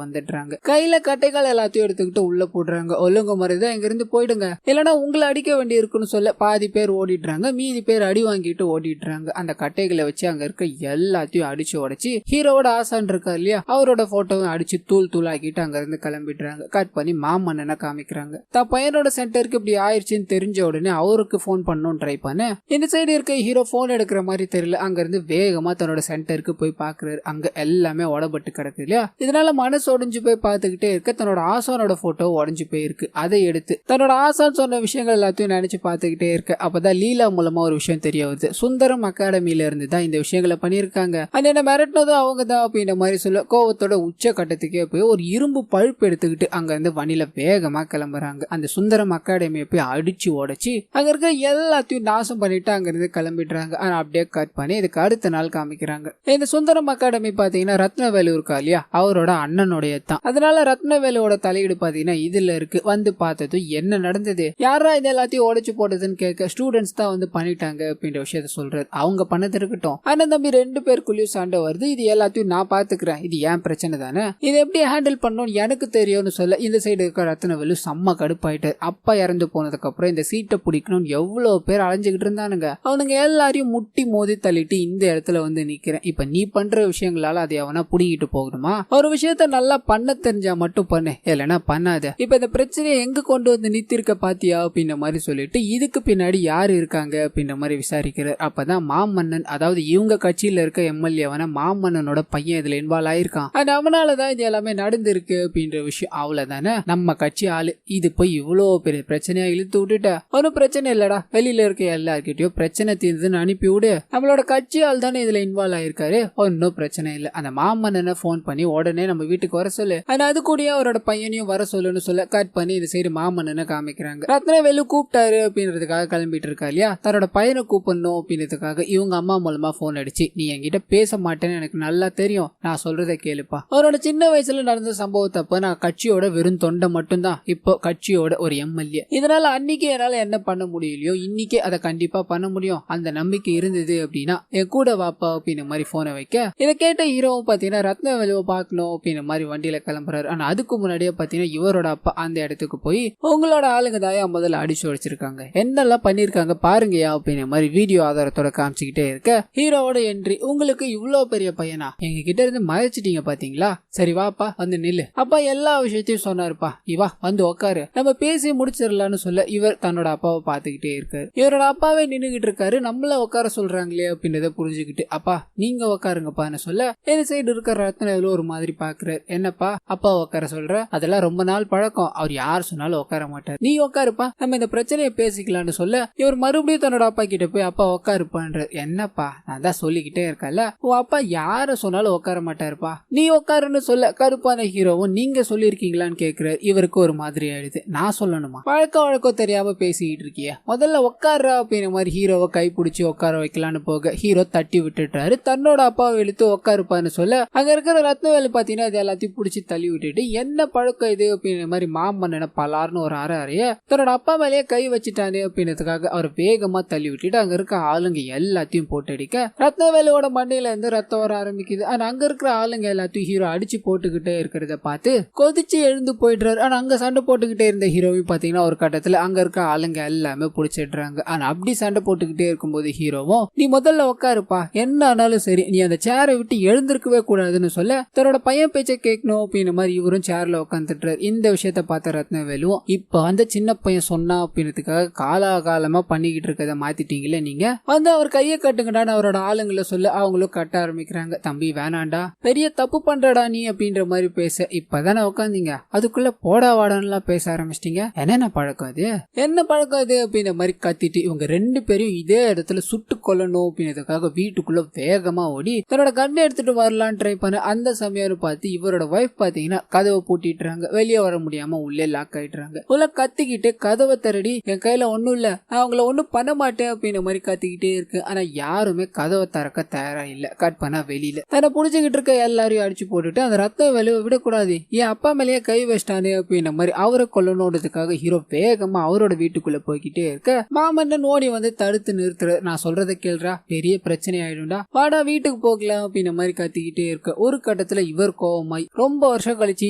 வந்துடுறாங்க. கையில கட்டைகள் எல்லாத்தையும் எடுத்துக்கிட்டு உள்ள போடுறாங்க. ஒழுங்கு மாதிரிதான் இங்க இருந்து போயிடுங்க, இல்லைன்னா உங்களை அடிக்க வேண்டி இருக்குன்னு சொல்ல பாதி பேர் ஓடிடுறாங்க, மீதி பேர் அடி வாங்கிட்டு ஓடிடுறாங்க. அந்த கட்டைகளை வச்சு அங்க இருக்க எல்லாத்தையும் அடிச்சு உடைச்சு ஹீரோவோட ஆசான் இருக்கா இல்லையா, அவரோட போட்டோவும் அடிச்சு தூள் தூள் ஆக்கிட்டு அங்க இருந்து கிளம்பிடுறாங்க. கட் பண்ணி மாமன்னனை காமிக்கிறாங்க. தான் பையனோட சென்டருக்கு இப்படி ஆயிடுச்சுன்னு தெரிஞ்ச உடனே அவருக்கு போன் பண்ணணும் ட்ரை பண்ண, இந்த சைடு இருக்க ஹீரோ போன் எடுக்கிற மாதிரி தெரியல. அங்க இருந்து வேகமா தன்னோட சென்டருக்கு போய் பாக்குறாரு. அங்க எல்லாமே உடப்பட்டு கிடக்கு இல்லையா, இதனால மனசு உடைஞ்சு போய் பாத்துக்கிட்டே இருக்க தன்னோட ஆசானோட போட்டோ உடஞ்சு போயிருக்கு. அதை எடுத்து தன்னோட ஆசான் சொன்ன விஷயங்கள் எல்லாத்தையும் நினைச்சு பாத்துக்கிட்டே இருக்க, அப்பதான் லீலா மூலமா ஒரு விஷயம் தெரிய வருது. சுந்தரம் அகாடமியில இருந்து தான் இந்த விஷயங்களை பண்ணிருக்காங்க, அது என்ன மிரட்டினதும் அவங்க தான் அப்படின்ற மாதிரி சொல்ல, கோவத்தோட உச்ச கட்டத்துக்கே போய் ஒரு இரும்பு பழுப்பு எடுத்துக்கிட்டு அங்க இருந்து வண்டியில வேகமா கிளம்புறாங்க. அந்த சுந்தரம் அகாடமியை போய் அடிச்சு உடைச்சு அங்க இருக்க எல்லாத்தையும் நாசம் பண்ணிட்டு அங்க இருந்து கிளம்பிடுறாங்க. ஆனா அப்படியே கட் பண்ணி இதுக்கு அடுத்த நாள் காமிக்கிறாங்க. இந்த சுந்தரம் அகாடமி பாத்தீங்கன்னா ரத்னவேலு இருக்கா இல்லையா, அவரோட அண்ணனுடைய தான். அதனால ரத்னவேலுவோட தலையீடு பாத்தீங்கன்னா இதுல இருக்கு. வந்து பார்த்ததும் என்ன நடந்தது, யாரா இது எல்லாத்தையும் உடைச்சு போட்டதுன்னு கேட்க, ஸ்டூடெண்ட்ஸ் தான் வந்து பண்ணிட்டாங்க அப்படின்ற விஷயத்த சொல்றாரு. அவங்க பண்ணது இருக்கட்டும், அண்ணன் தம்பி 2 பேருக்குள்ளயும் சண்டை வருது, இது எல்லாத்தையும் நான் பாத்துக்கிறேன், இது ஏன் பிரச்சனை தானே, இது எப்படி ஹேண்டில் பண்ணணும் எனக்கு தெரியும்னு சொல்ல, இந்த சைடு இருக்க ரத்னவேலு செம்ம கடுப்பாயிட்டாரு. அப்பா இறந்து போனதுக்கு அப்புறம் இந்த சீட்டை பிடிக்கணும்னு எவ்வளவு பேர் அலைஞ்சுக்கிட்டு இருந்தானுங்க, அவனுங்க எல்லாரையும் முட்டி மோதி தள்ளிட்டு இந்த இடத்துல வந்து நிக்கிறேன். இப்ப நீ பண்ற விஷயங்களால அதை அவனா புடிங்கிட்டு போகணுமா, ஒரு விஷயத்த நல்லா பண்ண தெரிஞ்சா மட்டும் பண்ணு, இல்லைன்னா பண்ணாத. இப்ப இந்த பிரச்சனையை எங்க கொண்டு வந்து நிறுத்திருக்க பாத்தியா அப்படின்ற மாதிரி சொல்லிட்டு இதுக்கு பின்னாடி யாரு இருக்காங்க அப்படின்ற மாதிரி விசாரிக்கிறார். அப்பதான் மாமன்னன், அதாவது இவங்க கட்சியில இருக்க எம்எல்ஏவான மாமன்னனோட பையன் இதுல இன்வால்வ் ஆயிருக்கான். அவனாலதான் இது எல்லாமே நடந்திருக்கு அப்படின்ற விஷயம். அவ்வளவுதானே, நம்ம கட்சி ஆளு இது போய் இவ்வளவு பெரிய பிரச்சனையா இழுத்து விட்டுட்ட, ஒரு பிரச்சனை இல்லடா, வெளியில இருக்க எல்லார்கிட்டயும் பிரச்சனை தீர்ந்துன்னு அனுப்பி விடு, நம்மளோட கட்சி ஆள் தானே இதுல இன்வால்வ் ஆயிருக்காரு, ஒன்னும் பிரச்சனை இல்ல, அந்த மாமன்னனை போன் பண்ணி உடனே நம்ம வீட்டுக்கு வர சொல்லு, அது கூட அவரோட பையனையும் வர சொல்லுன்னு சொல்ல கட் பண்ணி இந்த சைடு மாமன்னனை காமிக்கிறாங்க. ரத்னவேலு கூப்பிட்டாரு அப்படின்றதுக்காக கிளம்பிட்டு இருக்கா இல்லையா, தன்னோட பையனை கூப்பிடணும் அப்படின்றதுக்காக இவங்க அம்மா மூலமா போன் அடிச்சு, நீ என்கிட்ட பேச மாட்டேன்னு எனக்கு நல்லா தெரியும், நான் சொல்றதை கேளுப்பா, அவரோட சின்ன வயசுல நடந்த சம்பவத்தப்ப நான் கட்சியோட வெறும் தொண்டை மட்டும்தான், இப்போ கட்சியோட ஒரு எம்எல்ஏ, இதனால அன்னைக்கு என்னால என்ன பண்ண முடியலையோ இன்னைக்கு அதை கண்டிப்பா பண்ண முடியும், அந்த நம்பிக்கை இருந்தது அப்படின்னா என் கூட வாப்பா அப்படின்னு மாதிரி போனை வைக்க, இதை கேட்ட ஹீரோவும் பாத்தீங்கன்னா ரத்னவேலுவை பார்க்கணும் அப்படின்னு மாதிரி வண்டியில கிளம்புறாரு. ஆனா அதுக்கு முன்னாடியே பாத்தீங்கன்னா இவரோட அப்பா அந்த இடத்துக்கு போய் உங்களோட ஆளுங்க தாயா முதல்ல அடிச்சு உடைச்சிருக்காங்க, என்னெல்லாம் பண்ணிருக்காங்க பாருங்கயா அப்படின்னு மாதிரி வீடியோ ஆதாரத்தோட காமிச்சுக்கிட்டே இருக்க, ஹீரோவோட என்ட்ரி, உங்களுக்கு இவ்வளவு பெரிய பையனா, எங்க கிட்ட இருந்து மறைச்சிட்டீங்க பாத்தீங்களா, சரி வாப்பா வந்து நில்லு, அப்பா எல்லா விஷயத்தையும் சொன்னாருப்பா, இவா வந்து உக்காரு நம்ம பேசி முடிச்சிடலாம்னு சொல்ல, இவர் தன்னோட அப்பாவை பாத்துக்கிட்டே இருக்காரு. இவரோட அப்பாவே நின்னுகிட்டு இருக்காரு, நம்மள உட்கார சொல்றாங்களே அப்படின்றத புரிஞ்சுக்கிட்டு, அப்பா நீங்க உட்காருங்கப்பான்னு சொல்ல, இந்த சைடு இருக்கிற ரத்னவேலு ஒரு மாதிரி பாக்குறாரு, என்னப்பா அப்பா உட்கார சொல்ற, அதெல்லாம் ரொம்ப நாள் பழக்கம், அவர் யார் சொன்னாலும் உட்கார மாட்டார், நீ உட்காருப்பா நம்ம இந்த பிரச்சனையை பேசிக்கலாம்னு சொல்ல, இவர் மறுபடியும் தன்னோட அப்பா கிட்ட போய் அப்பா உட்காருப்பான்ற, என்னப்பா நான் தான் சொல்லிக்கிட்டே இருக்கல, உன் அப்பா யார சொன்னாலும் உட்கார மாட்டாருப்பா, நீ உட்காருன்னு சொல்ல, கருப்பான ஹீரோவும் நீங்க சொல்லிருக்கீங்களான்னு கேக்குறாரு. இவருக்கு ஒரு மாதிரி ஆயிடுது, நான் சொல்லணுமா, வழக்கம் தெரியாம பேசிக்கிட்டு இருக்கிய, முதல்ல உட்கார அப்படின்ற மாதிரி ஹீரோவை கை பிடிச்சி உட்கார வைக்கலான்னு போக ஹீரோ தட்டி விட்டுட்டாரு. தன்னோட அப்பாவை இழுத்து உட்காருப்பான்னு சொல்ல, அங்க இருக்கிற ரத்னவேலு பாத்தீங்கன்னா அது எல்லாத்தையும் பிடிச்சி தள்ளி விட்டுட்டு, என்ன பழக்கம் இது அப்படின்ற மாதிரி மாமன்னனை பலார்னு ஒரு அறைய தன்னோட அப்பா மேலேயே கை வச்சுட்டானே அப்படின்றதுக்காக அவர் வேகமா தள்ளி விட்டுட்டு அங்க இருக்க ஆளுங்க எல்லாத்தையும் போட்டடிக்க, ரத்னவேலுவோட மண்டையில இருந்து ரத்தம் வர ஆரம்பிக்குது. ஆனா அங்க இருக்கிற ஆளுங்க எல்லாத்தையும் ஹீரோ அடிச்சு போட்டுக்கிட்டே இருக்கிறத பார்த்து கொதிச்சு எழுந்து போயிடுறாரு. ஆனா அங்க சண்டை போட்டுக்கிட்டே இருந்த ஹீரோவையும் பாத்தீங்கன்னா ஒரு கட்டத்துல அங்க இருக்க ஆளுங்க எல்லாமே புடிச்சிடுறாங்க. ஆனா அப்படி சண்டை போட்டுக்கிட்டே இருக்கும்போது ஹீரோவும், நீ முதல்ல உட்காருப்பா, என்ன ஆனாலும் சரி நீ அந்த சேரை விட்டு எழுந்திருக்கவே கூடாதுன்னு சொல்ல, தன்னோட பையன் பேச்ச கேட்கணும் அப்படின்னு மாதிரி இவரும் சேர்ல உட்காந்துட்டுறாரு. இந்த விஷயத்த பார்த்த ரத்னவேலுவும், இப்ப அந்த சின்ன பையன் சொன்னா அப்படின்றதுக்காக காலாகாலமா பண்ணிக்கிட்டு இருக்கதை மாத்திட்டீங்களே நீங்க, வந்து அவர் கையை கட்டுங்கடான்னு அவரோட ஆளுங்களை சொல்ல, அவங்களும் கட்ட ஆரம்பிக்கிறாங்க. தம்பி வேணாண்டா, பெரிய தப்பு பண்றடா நீ அப்படின்ற மாதிரி பேச, இப்பதானே உட்காந்தீங்க அதுக்குள்ள போடா வாடான்லாம் பேச ஆரம்பிச்சிட்டீங்க, என்னென்ன பழக்கம் அது, என்ன பழக்கம் அது அப்படின்ற மாதிரி கத்திட்டு இவங்க 2 பேரையும் இதே இடத்துல சுட்டு கொல்லணும் அப்படின்றதுக்காக வீட்டுக்குள்ள வேகமா ஓடி தன்னோட கண்ணை எடுத்துட்டு வரலாம் வரலான்னு ட்ரை பண்ண அந்த சமயம் பார்த்து இவரோட வைஃப் பாத்தீங்கன்னா கதவை பூட்டிட்டுறாங்க. வெளியே வர முடியாம உள்ளே லாக் ஆயிடுறாங்க. உள்ள கத்திக்கிட்டு கதவை திரடி என் கையில ஒண்ணும் இல்ல, நான் அவங்கள ஒண்ணும் பண்ண மாட்டேன் அப்படின்ற மாதிரி கத்திக்கிட்டே இருக்கு. ஆனா யாருமே கதவை திறக்க தயாரா இல்ல. கட் பண்ணா வெளியில தன்னை புடிச்சுக்கிட்டு இருக்க எல்லாரையும் அடிச்சு போட்டுட்டு அந்த ரத்த வெளியே விடக்கூடாது, என் அப்பா மேலேயே கை வச்சிட்டானே அப்படின்ற மாதிரி அவரை கொல்லணுன்றதுக்காக ஹீரோ வேகமா அவரோட வீட்டுக்குள்ள போய்கிட்டே இருக்க மாமன்னன் ஓடி வந்து தடுத்து நிறுத்துற. நான் சொல்றத கேள்றா, பெரிய பிரச்சனை ஆயிடும்டா, வாடா வீட்டுக்கு போகலாம் அப்படின்ற மாதிரி கத்திக்கிட்டே இருக்க ஒரு கட்டத்துல இவர் கோவமாய், ரொம்ப வருஷம் கழிச்சு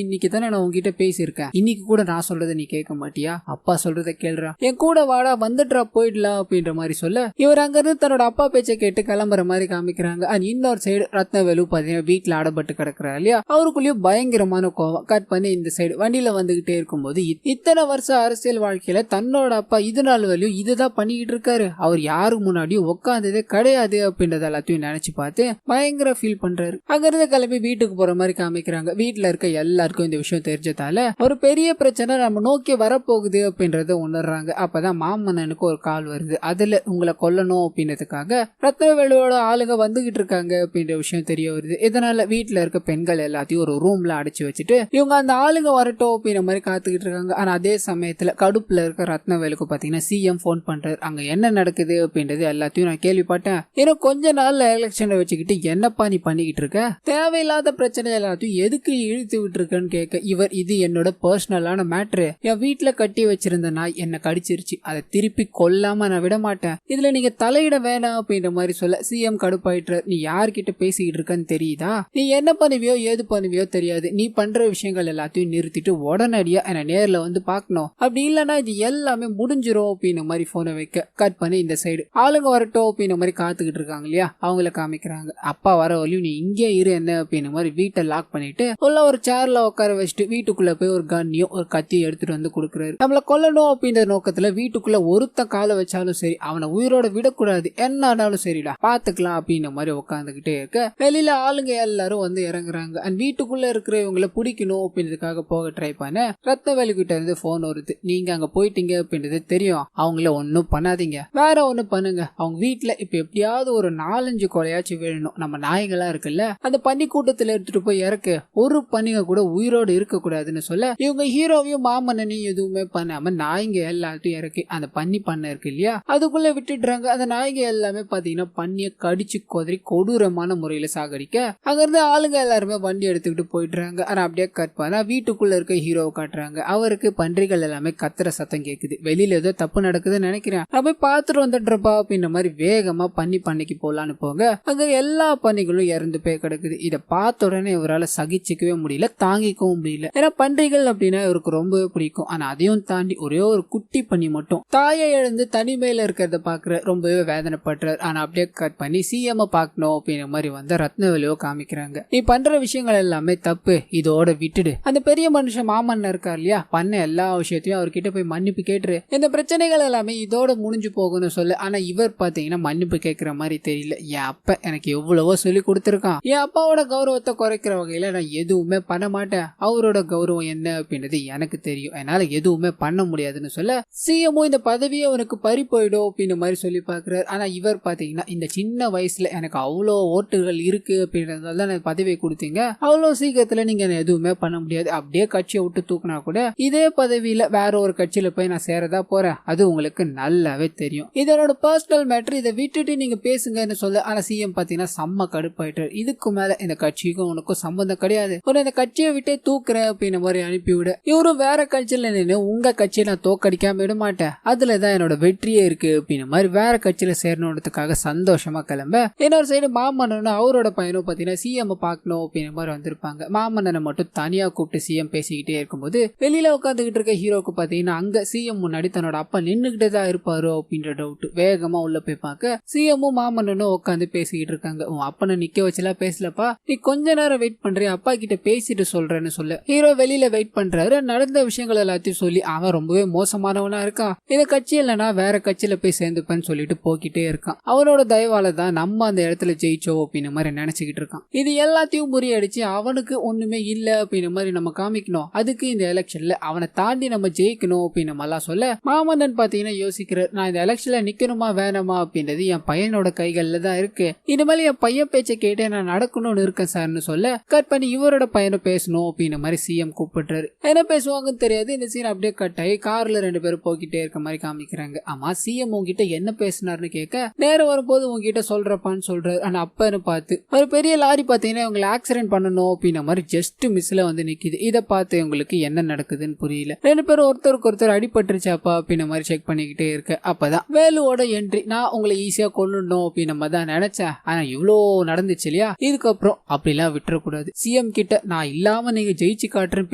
இன்னைக்கு தானே நான் உங்ககிட்ட பேசியிருக்கேன், இன்னைக்கு கூட நான் சொல்றத நீ கேட்க மாட்டியா, அப்பா சொல்றத கேள்றா, என் கூட வாடா வந்துட்டா போயிடலாம் அப்படின்ற மாதிரி சொல்ல இவர் அங்க இருந்து தன்னோட அப்பா பேச்சை கேட்டு கிளம்புற மாதிரி காமிக்கிறாங்க. அண்ட் இன்னொரு சைடு ரத்னவேலு பாத்தீங்கன்னா வீட்டுல அடப்பட்டு கிடக்குறாரு இல்லையா, அவருக்குள்ளயும் பயங்கரமான கோவம். கட் பண்ணி இந்த சைடு வண்டியில வந்துகிட்டே இருக்கும்போது இத்தனை வருஷம் அரசியல் வாழ்க்கையில தன்னோட அப்பா இது நாள் வரையும் இதுதான் பண்ணிக்கிட்டு இருக்காரு, அவர் யாருக்கு முன்னாடியும் உட்காந்ததே கிடையாது அப்படின்றத எல்லாத்தையும் நினைச்சு பார்த்து பயங்கர ஃபீல் பண்றாரு. அங்கிருந்து கிளம்பி வீட்டுக்கு போற மாதிரி காமிக்கிறாங்க. வீட்டுல இருக்க எல்லாருக்கும் இந்த விஷயம் தெரிஞ்சதால ஒரு பெரிய பிரச்சனை நம்ம நோக்கி வரப்போகுது அப்படின்றத உணர்றாங்க. அப்பதான் மாமன்னனுக்கு ஒரு கால் வருது. அதுல உங்களை கொல்லணும் அப்படின்றதுக்காக ரத்னவேலுவோட ஆளுங்க வந்துகிட்டு இருக்காங்க அப்படின்ற விஷயம் தெரிய வருது. இதனால வீட்டுல இருக்க பெண்கள் எல்லாத்தையும் ஒரு ரூம்ல அடைச்சு வச்சுட்டு இவங்க அந்த ஆளுங்க வரட்டும் அப்படின்ற மாதிரி காத்துக்கிட்டு இருக்காங்க. ஆனா அதே சமயத்துல கடுப்புல இருக்க ரத்னவேலுக்கு பாத்தீங்கன்னா சிஎம் போன் பண்றாரு. அங்க என்ன நடக்குது அப்படின்றது எல்லாத்தையும் நான் கேள்விப்பட்டேன், ஏன்னா கொஞ்ச நாள்ல எலெக்ஷனை வச்சுக்கிட்டு என்னப்பா நீ பண்ணிக்கிட்டு இருக்க, தேவையில்லாத பிரச்சனை எல்லாத்தையும் எதுக்கு இழுத்து விட்டு இருக்கன்னு கேட்க இவர், இது என்னோட பர்சனலான மேட்ரு, என் வீட்டுல கட்டி வச்சிருந்த நாய் என்ன கடிச்சிருச்சு, அதை திருப்பி கொல்லாம நான் விட மாட்டேன், இதுல நீங்க தலையிட வேணாம் அப்படின்ற மாதிரி சொல்ல சிஎம் கடுப்பாயிட்டு, நீ யார்கிட்ட பேசிக்கிட்டு இருக்கன்னு தெரியுதா, நீ என்ன பண்ணுவியோ ஏது பண்ணுவியோ தெரியாது, நீ பண்ற விஷயங்கள் எல்லாத்தையும் நிறுத்திட்டு உடனடியா என்ன நேர்ல வந்து பாக்கணும், அப்படி இல்லன்னா இது எல்லாமே முடிஞ்சிரும் அப்படின்ற மாதிரி போனை வைக்க கட் பண்ணி இந்த சைடு ஆளுங்க வரட்டும் அப்படின்ற மாதிரி காத்துக்கிட்டு இருக்காங்க இல்லையா, அவங்கள காமிக்கிறாங்க. அப்பா வர வரையும் நீ இங்கே இரு என்ன அப்படின்ற மாதிரி வீட்டை லாக் பண்ணிட்டு உள்ள ஒரு சேர்ல உட்கார வச்சுட்டு வீட்டுக்குள்ள போய் ஒரு கன்னியும் ஒரு கத்தியும் எடுத்துட்டு வந்து கொடுக்குறாரு. நம்மள கொல்லணும் அப்படின்ற நோக்கத்துல வீட்டுக்குள்ள ஒருத்த காலை வச்சாலும் சரி அவனை உயிரோட விடக்கூடாது, என்ன ஆனாலும் சரிடா பாத்துக்கலாம் அப்படின்ற மாதிரி உட்காந்துக்கிட்டே இருக்க வெளியில ஆளுங்க எல்லாரும் வந்து இறங்குறாங்க. அண்ட் வீட்டுக்குள்ள இருக்கிற இவங்களை பிடிக்கணும் அப்படின்றதுக்காக போக ட்ரை பண்ண ரத்னவேலு கிட்ட இருந்து போன் வருது. நீங்க அங்க போயிட்டீங்க அப்படின்றது தெரியும், அவங்கள ஒன்னும் பண்ணாதீங்க, வேற ஒண்ணு பண்ணுங்க, அவங்க வீட்டுல இப்ப எப்படியாவது ஒரு 4-5 கொலையாச்சும் வேணும், நம்ம நாய்களா இருக்குல்ல அந்த பன்னி கூட்டத்துல எடுத்துட்டு போய் இறக்கு, ஒரு பன்னிங்க கூட உயிரோடு இருக்க கூடாதுன்னு சொல்ல இவங்க ஹீரோவையும் மாமன்னனையும் எதுவுமே பண்ணாம நாய்ங்க எல்லாத்தையும் இறக்கி அந்த பன்னி பண்ண இருக்கு இல்லையா அதுக்குள்ள விட்டுடுறாங்க. அந்த நாய்ங்க எல்லாமே பாத்தீங்கன்னா பன்னிய கடிச்சு கொதறி கொடூரமான முறையில சாகடிக்க அங்கிருந்து ஆளுங்க எல்லாருமே வண்டி எடுத்துக்கிட்டு போயிடுறாங்க. ஆனா அப்படியே கட் பண்ணா வீட்டுக்குள்ள இருக்க ஹீரோவை காட்டுறாங்க. அவருக்கு பன்றிகள் எல்லாமே கத்துற சத்தம் கேக்குது, வெளியில ஏதோ தப்பு நடக்குதுன்னு நினைக்கிறேன், நான் போய் பாத்துட்டு வந்துடுறப்பா அப்படின்ற மாதிரி வேகமா பண்ணைக்கு போலான்னு போங்க அங்க எல்லா பன்னிகளும் இறந்து போய் கிடக்குது. இதை பார்த்த உடனே இவரால் சகிச்சிக்கவே முடியல, தாங்கிக்கவும் முடியல. ஏன்னா பன்றிகள் அப்படின்னா இவருக்கு ரொம்பவே பிடிக்கும். ஆனா அதையும் தாண்டி ஒரே ஒரு குட்டி பன்னி மட்டும் தாயை எழுந்து தனிமையில இருக்கிறத பாக்குற ரொம்பவே வேதனைப்படுறாரு. ஆனா அப்படியே கட் பண்ணி சிஎம் பாக்கணும் அப்படின்ற மாதிரி வந்து ரத்னவேலுவை காமிக்கிறாங்க. நீ பண்ற விஷயங்கள் எல்லாமே தப்பு, இதோட விட்டுடு, அந்த பெரிய மனுஷன் மாமன்னர் இருக்கார் இல்லையா பண்ண எல்லா விஷயத்தையும் அவர்கிட்ட போய் மன்னிப்பு கேட்டுரு, இந்த பிரச்சனைகள் எல்லாமே இதோட முடிஞ்சு போகும்னு சொல்ல. ஆனா இவர் பாத்தீங்கன்னா மன்னிப்பு கேட்கிற மாதிரி தெரியல. என் அப்பா எனக்கு எவ்வளவோ சொல்லி கொடுத்துருக்கான், என் அப்பாவோட கௌரவத்தை குறைக்கிற வகையில நான் எதுவுமே பண்ண மாட்டேன், அவரோட கௌரவம் என்ன அப்படின்றது எனக்கு தெரியும், என்னால எதுவுமே பண்ண முடியாதுன்னு சொல்ல சிஎம்ஓ இந்த பதவியே உனக்கு பறி போயிடும் அப்படின்ற மாதிரி சொல்லி பாக்குறாரு. ஆனா இவர் பாத்தீங்கன்னா இந்த சின்ன வயசுல எனக்கு அவ்வளோ ஓட்டுகள் இருக்கு அப்படின்றதால தான் பதவியை கொடுத்தீங்க, அவ்வளோ சீக்கிரத்துல நீங்க எதுவுமே பண்ண முடியாது, அப்படியே கட்சியை விட்டு தூக்குனா கூட இதே பதவியில வேற ஒரு கட்சியில போய் நான் சேரதா போறேன், அது உங்களுக்கு நல்லாவே தெரியும், இதனோட பர்சனல் மேட்டர், இதை விட்டுட்டு நீங்க பேசுங்கன்னு சொல்ல. ஆனா சிஎம் பாத்தீங்கன்னா செம்ம கடுப்பாயிட்டு, இதுக்கு மேல இந்த கட்சிக்கும் உனக்கும் சம்பந்தம் கிடையாது, ஒரு இந்த கட்சியை விட்டே தூக்குறேன் அப்படின்ற மாதிரி அனுப்பிவிட இவரும் வேற கட்சியில நின்று உங்க கட்சியை நான் தோக்கடிக்காம விட மாட்டேன், அதுலதான் என்னோட வெற்றியே இருக்கு அப்படின்ற மாதிரி வேற கட்சியில சேரணுன்றதுக்காக சந்தோஷமா கிளம்ப. இன்னொரு சைடு மாமன்னன் அவரோட பையனும் பாத்தீங்கன்னா சிஎம் பாக்கணும் அப்படின்ற மாதிரி வந்திருப்பாங்க. மாமன்னனை மட்டும் தனியா கூப்பிட்டு சிஎம் பேசிக்கிட்டே இருக்கும்போது வெளியில உட்காந்துக்கிட்டு இருக்க ஹீரோக்கு பாத்தீங்கன்னா அங்க சிஎம் முன்னாடி தன்னோட அப்பா நின்னுகிட்டே தான் இருப்பாரோ அப்படின்ற டவுட். வேகமா உள்ள போய் பார்க்க சிஎம்மும் மாமன்னனும் உட்காந்து பேசிக்கிட்டு இருக்காங்க. உன் அப்பனை நிக்க வச்சுலாம் பேசலப்பா, நீ கொஞ்ச நேரம் வெயிட் பண்றியா, அப்பா கிட்ட பேசிட்டு சொல்றேன்னு சொல்ல ஹீரோ வெளியில வெயிட் பண்றாரு. நடந்த விஷயங்கள் எல்லாத்தையும் சொல்லி அவன் ரொம்பவே மோசமானவனா இருக்கான், இந்த கட்சி இல்லைன்னா வேற கட்சியில போய் சேர்ந்துப்பேன்னு சொல்லிட்டு போக்கிட்டே இருக்கான், அவனோட தயவால தான் நம்ம அந்த இடத்துல ஜெயிச்சோம் அப்படின்னு மாதிரி நினைச்சுக்கிட்டு இருக்கான். இது எல்லாத்தையும் முறியடிச்சு அவனுக்கு ஒண்ணுமே இல்ல அப்படின்னு மாதிரி நம்ம காமிக்கணும், அதுக்கு இந்த எலெக்ஷன்ல அவனை தாண்டி நம்ம ஜெயிக்கணும் அப்படின்னு நம்மளாம் சொல்ல மாமன்னன் பாத்தீங்கன்னா யோசிக்கிறார், நான் இந்த எலெக்ஷன்ல நிக்கணுமா வேணாமா அப்படின்றது என் பையனோட கைகள்ல தான் இருக்கு, இனிமேல் என் பையன் பேச்சை கேட்டு நான் நடக்கணும்னு இருக்கேன் சார்னு சொல்ல கட் பண்ணி இவரோட பையனை பேசணும் அப்படின்ற மாதிரி சிஎம் கூப்பிடுறாரு. என்ன பேசுவாங்கன்னு தெரியாது. இந்த சீன் அப்படியே கட் ஆகி கார்ல 2 பேரும் போய்கிட்டே இருக்க மாதிரி காமிக்கிறாங்க. ஆமா சிஎம் உங்ககிட்ட என்ன பேசினார்னு கேட்க நேரம் வரும்போது உங்ககிட்ட சொல்றப்பான்னு சொல்றாரு. ஆனா அப்பன்னு பார்த்து ஒரு பெரிய லாரி பாத்தீங்கன்னா இவங்களை ஆக்சிடென்ட் பண்ணணும் அப்படின்ற மாதிரி ஜஸ்ட் மிஸ்ல வந்து நிக்குது. இதை பார்த்து உங்களுக்கு என்ன நடக்குதுன்னு புரியல. 2 பேரும் ஒருத்தருக்கு ஒருத்தர் அடிபட்டுருச்சாப்பா அப்படின்ற மாதிரி செக் பண்ணிக்கிட்டே இருக்க அப்பதான் வேலுவோட என்ட்ரி. நான் உங்களை ஈஸியா கொண்டுடணும் அப்படின்னு நம்ம தான் நினைச்சேன். ஆனா இவ்வளோ நடந்துச்சு இல்லையா, இதுக்கப்புறம் அப்படிலாம் விட்டுறக்கூடாது. சிஎம் கிட்ட நான் இல்லாம நீங்க ஜெயிச்சு காட்டுறேன்னு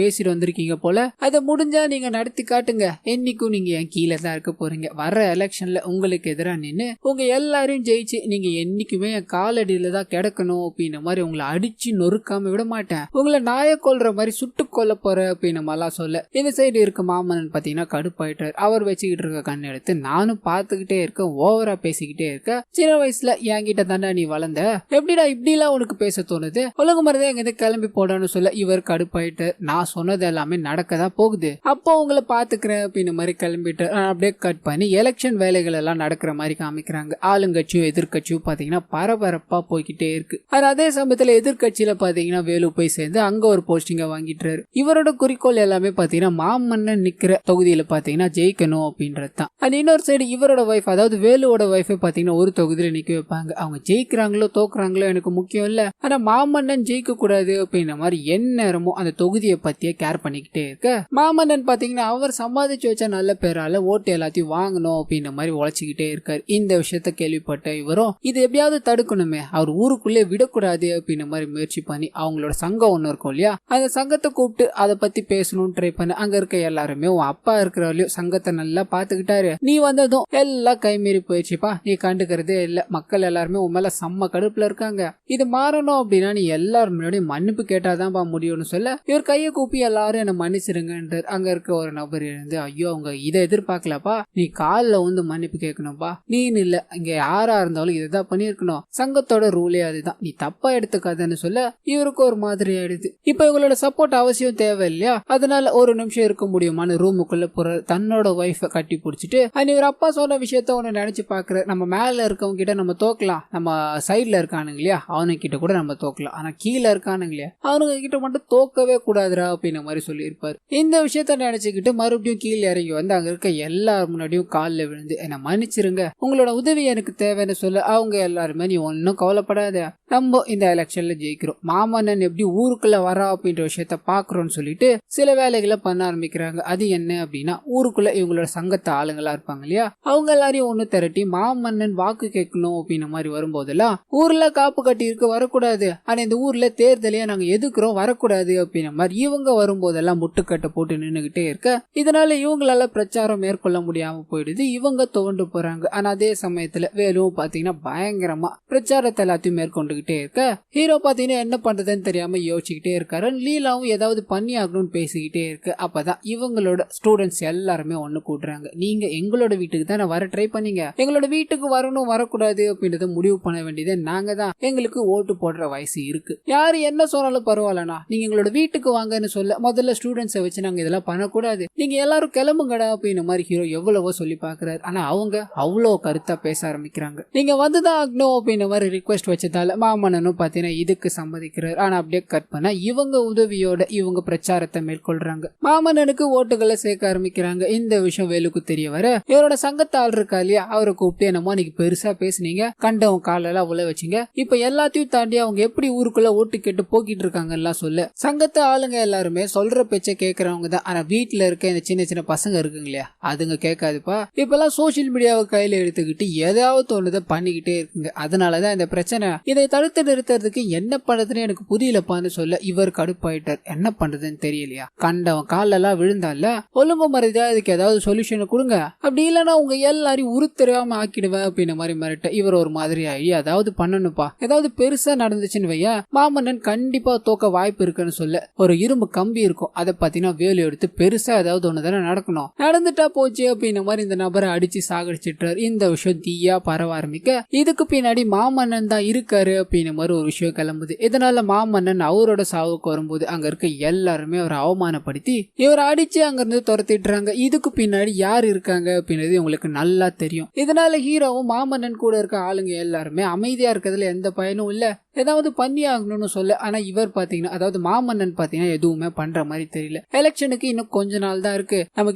பேசிட்டு வந்திருக்கீங்க போல, அதை முடிஞ்சா நீங்க நடத்தி காட்டுங்க. என்னைக்கும் நீங்க என் கீழே தான் இருக்க போறீங்க. வர எலெக்ஷன்ல உங்களுக்கு எதிராக நின்று உங்க எல்லாரையும் ஜெயிச்சு நீங்க என்னைக்குமே என் காலடியில தான் கிடக்கணும் அப்படின்ற மாதிரி உங்களை அடிச்சு நொறுக்காம விட மாட்டேன். உங்களை நாய கொல்ற மாதிரி சுட்டு கொல்ல போற அப்படின்னு மாதிரிலாம் சொல்ல இந்த சைடு இருக்க மாமன்னன் பாத்தீங்கன்னா கடுப்பாயிட்டார். அவர் வச்சுக்கிட்டு இருக்க கண் எடுத்து நானும் பார்த்துக்கிட்டே இருக்க, ஓவரா பேசிக்கிட்டே இருக்க. சின்ன வயசுல என்கிட்ட தாண்டா நீ வளர்ந்த, எப்படிடா இப்படிலாம் உனக்கு பேச தோணுது, ஒழுங்கு மாதிரிதான் எங்க கிளம்பி போடான்னு சொல்ல இவர் கடுப்பாயிட்டு நான் சொன்னது எல்லாமே நடக்கதான் போகுது, அப்போ உங்களை பாத்துக்கிறேன் அப்படின்னு மாதிரி கிளம்பிட்டு அப்படியே கட் பண்ணி எலெக்ஷன் வேலைகள் எல்லாம் நடக்கிற மாதிரி காமிக்கிறாங்க. ஆளுங்கட்சியும் எதிர்கட்சியும் பாத்தீங்கன்னா பரபரப்பா போய்கிட்டே இருக்கு. அதே சமயத்துல எதிர்கட்சியில பாத்தீங்கன்னா வேலு போய் சேர்ந்து அங்க ஒரு போஸ்டிங்க வாங்கிட்டுறாரு. இவரோட குறிக்கோள் எல்லாமே பாத்தீங்கன்னா மாமன்னன் நிக்கிற தொகுதியில பாத்தீங்கன்னா ஜெயிக்கணும் அப்படின்றது தான். அண்ட் இன்னொரு சைடு இவரோட வைஃப், அதாவது வேலுவோட வைஃபை பாத்தீங்கன்னா ஒரு தொகுதியில நிக்க வைப்பாங்க. அவங்க ஜெயிக்கிறாங்களோ தோக்குறாங்களோ எனக்கு முக்கியம் இல்ல, ஆனா மாமன்னன் ஜெயிக்க கூடாது அப்படின்ற மாதிரி எந்நேரமும் அந்த தொகுதியை பத்தியே கேர் பண்ணிக்கிட்டே இருக்க மாமன்னன் பாத்தீங்கன்னா அவர் சம்பாதிச்சு வச்ச நல்ல பேரால ஓட்டு எல்லாத்தையும் வாங்கணும் அப்படின்ற மாதிரி உழைச்சிக்கிட்டே இருக்காரு. இந்த விஷயத்த கேள்விப்பட்ட இவரும் இது எப்படியாவது தடுக்கணுமே, அவர் ஊருக்குள்ளே விடக்கூடாது அப்படின்ற மாதிரி முயற்சி பண்ணி அவங்களோட சங்கம் ஒண்ணு இருக்கும் இல்லையா, அந்த சங்கத்தை கூப்பிட்டு அதை பத்தி பேசணும்னு ட்ரை பண்ண அங்க இருக்க எல்லாருமே உன் அப்பா இருக்கிறவரையும் சங்கத்தை நல்லா பாத்துக்கிட்டாரு, நீ வந்ததும் எல்லாம் கைமீறி போயிடுச்சுப்பா, நீ கண்டுக்கிறதே இல்ல, மக்கள் எல்லாருமே உன் மேல செம்ம கடுப்புல இருக்காங்க, இது மாறணும் அப்படின்னா நீ எல்லாரும் முன்னாடி மன்னிப்பு கேட்டாதான் முடியும்னு சொல்ல இவர் கையை கூப்பி எல்லாரும் என்ன மன்னிச்சிருங்கன்றார். அங்க இருக்க ஒரு நபர் இருந்து ஐயோ அவங்க இதை எதிர்பார்க்கலப்பா, நீ காலில் வந்து மன்னிப்பு கேட்கணும்பா, நீன்னு இல்ல இங்க யாரா இருந்தாலும் இதைதான் பண்ணிருக்கணும், சங்கத்தோட ரூலே அதுதான், நீ தப்பா எடுத்துக்காதன்னு சொல்ல இவருக்கு ஒரு மாதிரி ஆயிடுது. இப்ப இவங்களோட சப்போர்ட் அவசியம் தேவை இல்லையா, அதனால ஒரு நிமிஷம் இருக்க முடியுமான்னு ரூமுக்குள்ள போற தன்னோட ஒய்ஃபை கட்டி பிடிச்சிட்டு இவர் அப்பா சொன்ன விஷயத்த ஒண்ணு நினைச்சு பாக்குற, நம்ம மேல இருக்கவங்க கிட்ட நம்ம தோக்கலாம், நம்ம சைட்ல இருக்கானுங்க இல்லையா அவனுங்க கிட்ட கூட நம்ம தோக்கலாம், ஆனா கீழே இருக்கானுங்க இல்லையா அவனுங்க கிட்ட மட்டும் தோக்கவே கூடாதுரா அப்படின்ற மாதிரி சொல்லி இருப்பாரு. இந்த விஷயத்த நினைச்சுக்கிட்டு மறுபடியும் கீழே இறங்கி வந்து அங்க இருக்க எல்லாரும் முன்னாடியும் காலில் விழுந்து என்ன மன்னிச்சிருங்க, உங்களோட உதவி எனக்கு தேவைன்னு சொல்ல அவங்க எல்லாருமே நீ ஒன்னும் கவலைப்படாத, நம்ம இந்த எலெக்ஷன்ல ஜெயிக்கிறோம், மாமன்னன் எப்படி ஊருக்குள்ள வரா அப்படின்ற விஷயத்த பாக்குறோம்னு சொல்லிட்டு சில வேலைகளை பண்ண ஆரம்பிக்கிறாங்க. அது என்ன அப்படின்னா ஊருக்குள்ள இவங்களோட சங்கத்து ஆளுங்களா இருப்பாங்க இல்லையா அவங்க எல்லாரையும் ஒண்ணு திரட்டி மாமன்னன் வாக்கு கேட்கணும் அப்படின்ற மாதிரி வரும்போதெல்லாம் ஊர்ல காப்பு கட்டி இருக்க வரக்கூடாது, ஆனா இந்த ஊர்ல தேர்தலையா நாங்க எதுக்குறோம் வரக்கூடாது அப்படின்ற மாதிரி இவங்க வரும்போதெல்லாம் முட்டுக்கட்டை போட்டு நின்னுகிட்டே இருக்க இதனால இவங்களால பிரச்சாரம் மேற்கொள்ள முடியாம போயிடுது, இவங்க துவண்டு போறாங்க. ஆனா அதே சமயத்துல வேலும் பாத்தீங்கன்னா பயங்கரமா பிரச்சாரத்தை எல்லாத்தையும் மேற்கொண்டுகிட்டே இருக்க ஹீரோ பாத்தீங்கன்னா என்ன பண்றதுன்னு தெரியாம யோசிச்சுக்கிட்டே இருக்காரு. லீலாவும் ஏதாவது பண்ணி ஆகணும்னு பேசிக்கிட்டே இருக்கு. அப்பதான் இவங்களோட ஸ்டூடெண்ட்ஸ் எல்லாருமே ஒண்ணு கூடுறாங்க, நீங்க எங்களோட வீட்டுக்கு தான் வர ட்ரை பண்ணீங்க, எங்களோட வீட்டுக்கு வரணும் வரக்கூடாது அப்படின்றத முடிவு பண்ண வேண்டியது நாங்க தான், எங்களுக்கு ஓட்டு போடுற வயசு இருக்கு, யாரு என்ன சொன்னாலும் பரவாயில்லனா நீங்க எங்களோட வீட்டுக்கு வாங்கன்னு சொல்ல முதல்ல ஸ்டூடெண்ட்ஸை வச்சு நாங்க இதெல்லாம் பண்ணக்கூடாது, நீங்க எல்லாரும் கிளம்புங்கடா அப்படின்ற மாதிரி ஹீரோ எவ்வளவோ சொல்லி பாக்குறாரு. ஆனா அவங்க அவ்வளோ கருத்தா பேச ஆரம்பிக்கிறாங்க, நீங்க வந்துதான் ஆகணும் அப்படின்ற மாதிரி ரிக்வெஸ்ட் வச்சதால மாமன்னனும் பாத்தீங்கன்னா இதுக்கு சம்மதிக்கிறார். ஆனா அப்படியே கட் பண்ண இவங்க உதவியோட இவங்க பிரச்சாரத்தை மேற்கொள்றாங்க, மாமன்னனுக்கு ஓட்டுகளை சேர்க்க ஆரம்பிக்கிறாங்க. இந்த விஷயம் வேலுக்கு தெரிய வர இவரோட சங்கத்தை ஆள் இருக்கா இல்லையா அவரை கூப்பிட்டு என்னமோ நீங்க பெருசா பேசுனீங்க, கண்டவன் காலெல்லாம் உள்ள வச்சீங்க, இப்ப எல்லாத்தையும் தாண்டி அவங்க எப்படி ஊருக்குள்ள ஓட்டு கேட்டு போக்கிட்டு இருக்காங்க சொல்ல சங்கத்தை ஆளுங்க எல்லாருமே சொல்ற பேச்ச கேக்குறவங்க தான், ஆனா வீட்டுல இருக்க இந்த சின்ன சின்ன பசங்க இருக்குங்க இல்லையா அதுங்க கேட்காதுப்பா, இப்பெல்லாம் சோசியல் மீடியாவை கையில எடுத்துக்கிட்டு ஏதாவது தோணுதை பண்ணிக்கிட்டே இருக்குங்க, அதனாலதான் இந்த பிரச்சனை, இதை தடுத்து நிறுத்துறதுக்கு என்ன பண்றதுன்னு எனக்கு புரியலப்பான்னு சொல்ல இவர் கடுப்பாயிட்டார். என்ன பண்றதுன்னு தெரியலையா, கண்டவன் காலெல்லாம் விழுந்தால ஒழுங்கு மறைதா இதுக்கு ஏதாவது சொல்யூஷன் கொடுங்க, அப்படி இல்லைன்னா உங்க எல்லாரையும் உருத்தெரியாம ஆக்கிடுவேன் அப்படின்ற மாதிரி மிரட்ட இவர் ஒரு மாதிரி ஆகி அதாவது பண்ணணும்பா, ஏதாவது பெருசா நடந்துச்சுன்னு வைய மாமன்னன் கண்டிப்பா தோக்க வாய்ப்பு இருக்குன்னு சொல்ல ஒரு இரும்பு கம்பி இருக்கும், அதை பாத்தீங்கன்னா வேலு எடுத்து பெருசா ஏதாவது ஒண்ணு தானே நடக்கணும், நடந்துட்டா போச்சு அப்படின்ற மாதிரி இந்த நபரை அடிச்சு சாகடிச்சிட்டார். இந்த விஷயம் தீயா பரவ ஆரம்பிக்க இதுக்கு பின்னாடி மாமன்னன் தான் இருக்காரு அப்படின்ற மாதிரி ஒரு விஷயம் கிளம்புது. இதனால மாமன்னன் அவரோட சாவுக்கு வரும்போது அங்க இருக்க எல்லாருமே அவரை அவமானப்படுத்தி இவரை அடிச்சு அங்க இருந்து துரத்திடுறாங்க. இதுக்கு பின்னாடி யார் இருக்காங்க அப்படின்றது உங்களுக்கு நல்லா தெரியும். இதனால ஹீரோவும் மாமன்னன் கூட இருக்க ஆளுங்க எல்லாருமே அமைதியா இருக்கிறதுல எந்த பயனும் இல்ல, ஏதாவது பண்ணி ஆகணும்னு சொல்ல. ஆனா இவர் பாத்தீங்கன்னா அதாவது மாமன்னன் பாத்தீங்கன்னா எதுவுமே பண்ற மாதிரி தெரியல. எலெக்ஷனுக்கு இன்னும் கொஞ்ச நாள் தான் இருக்கு, நம்ம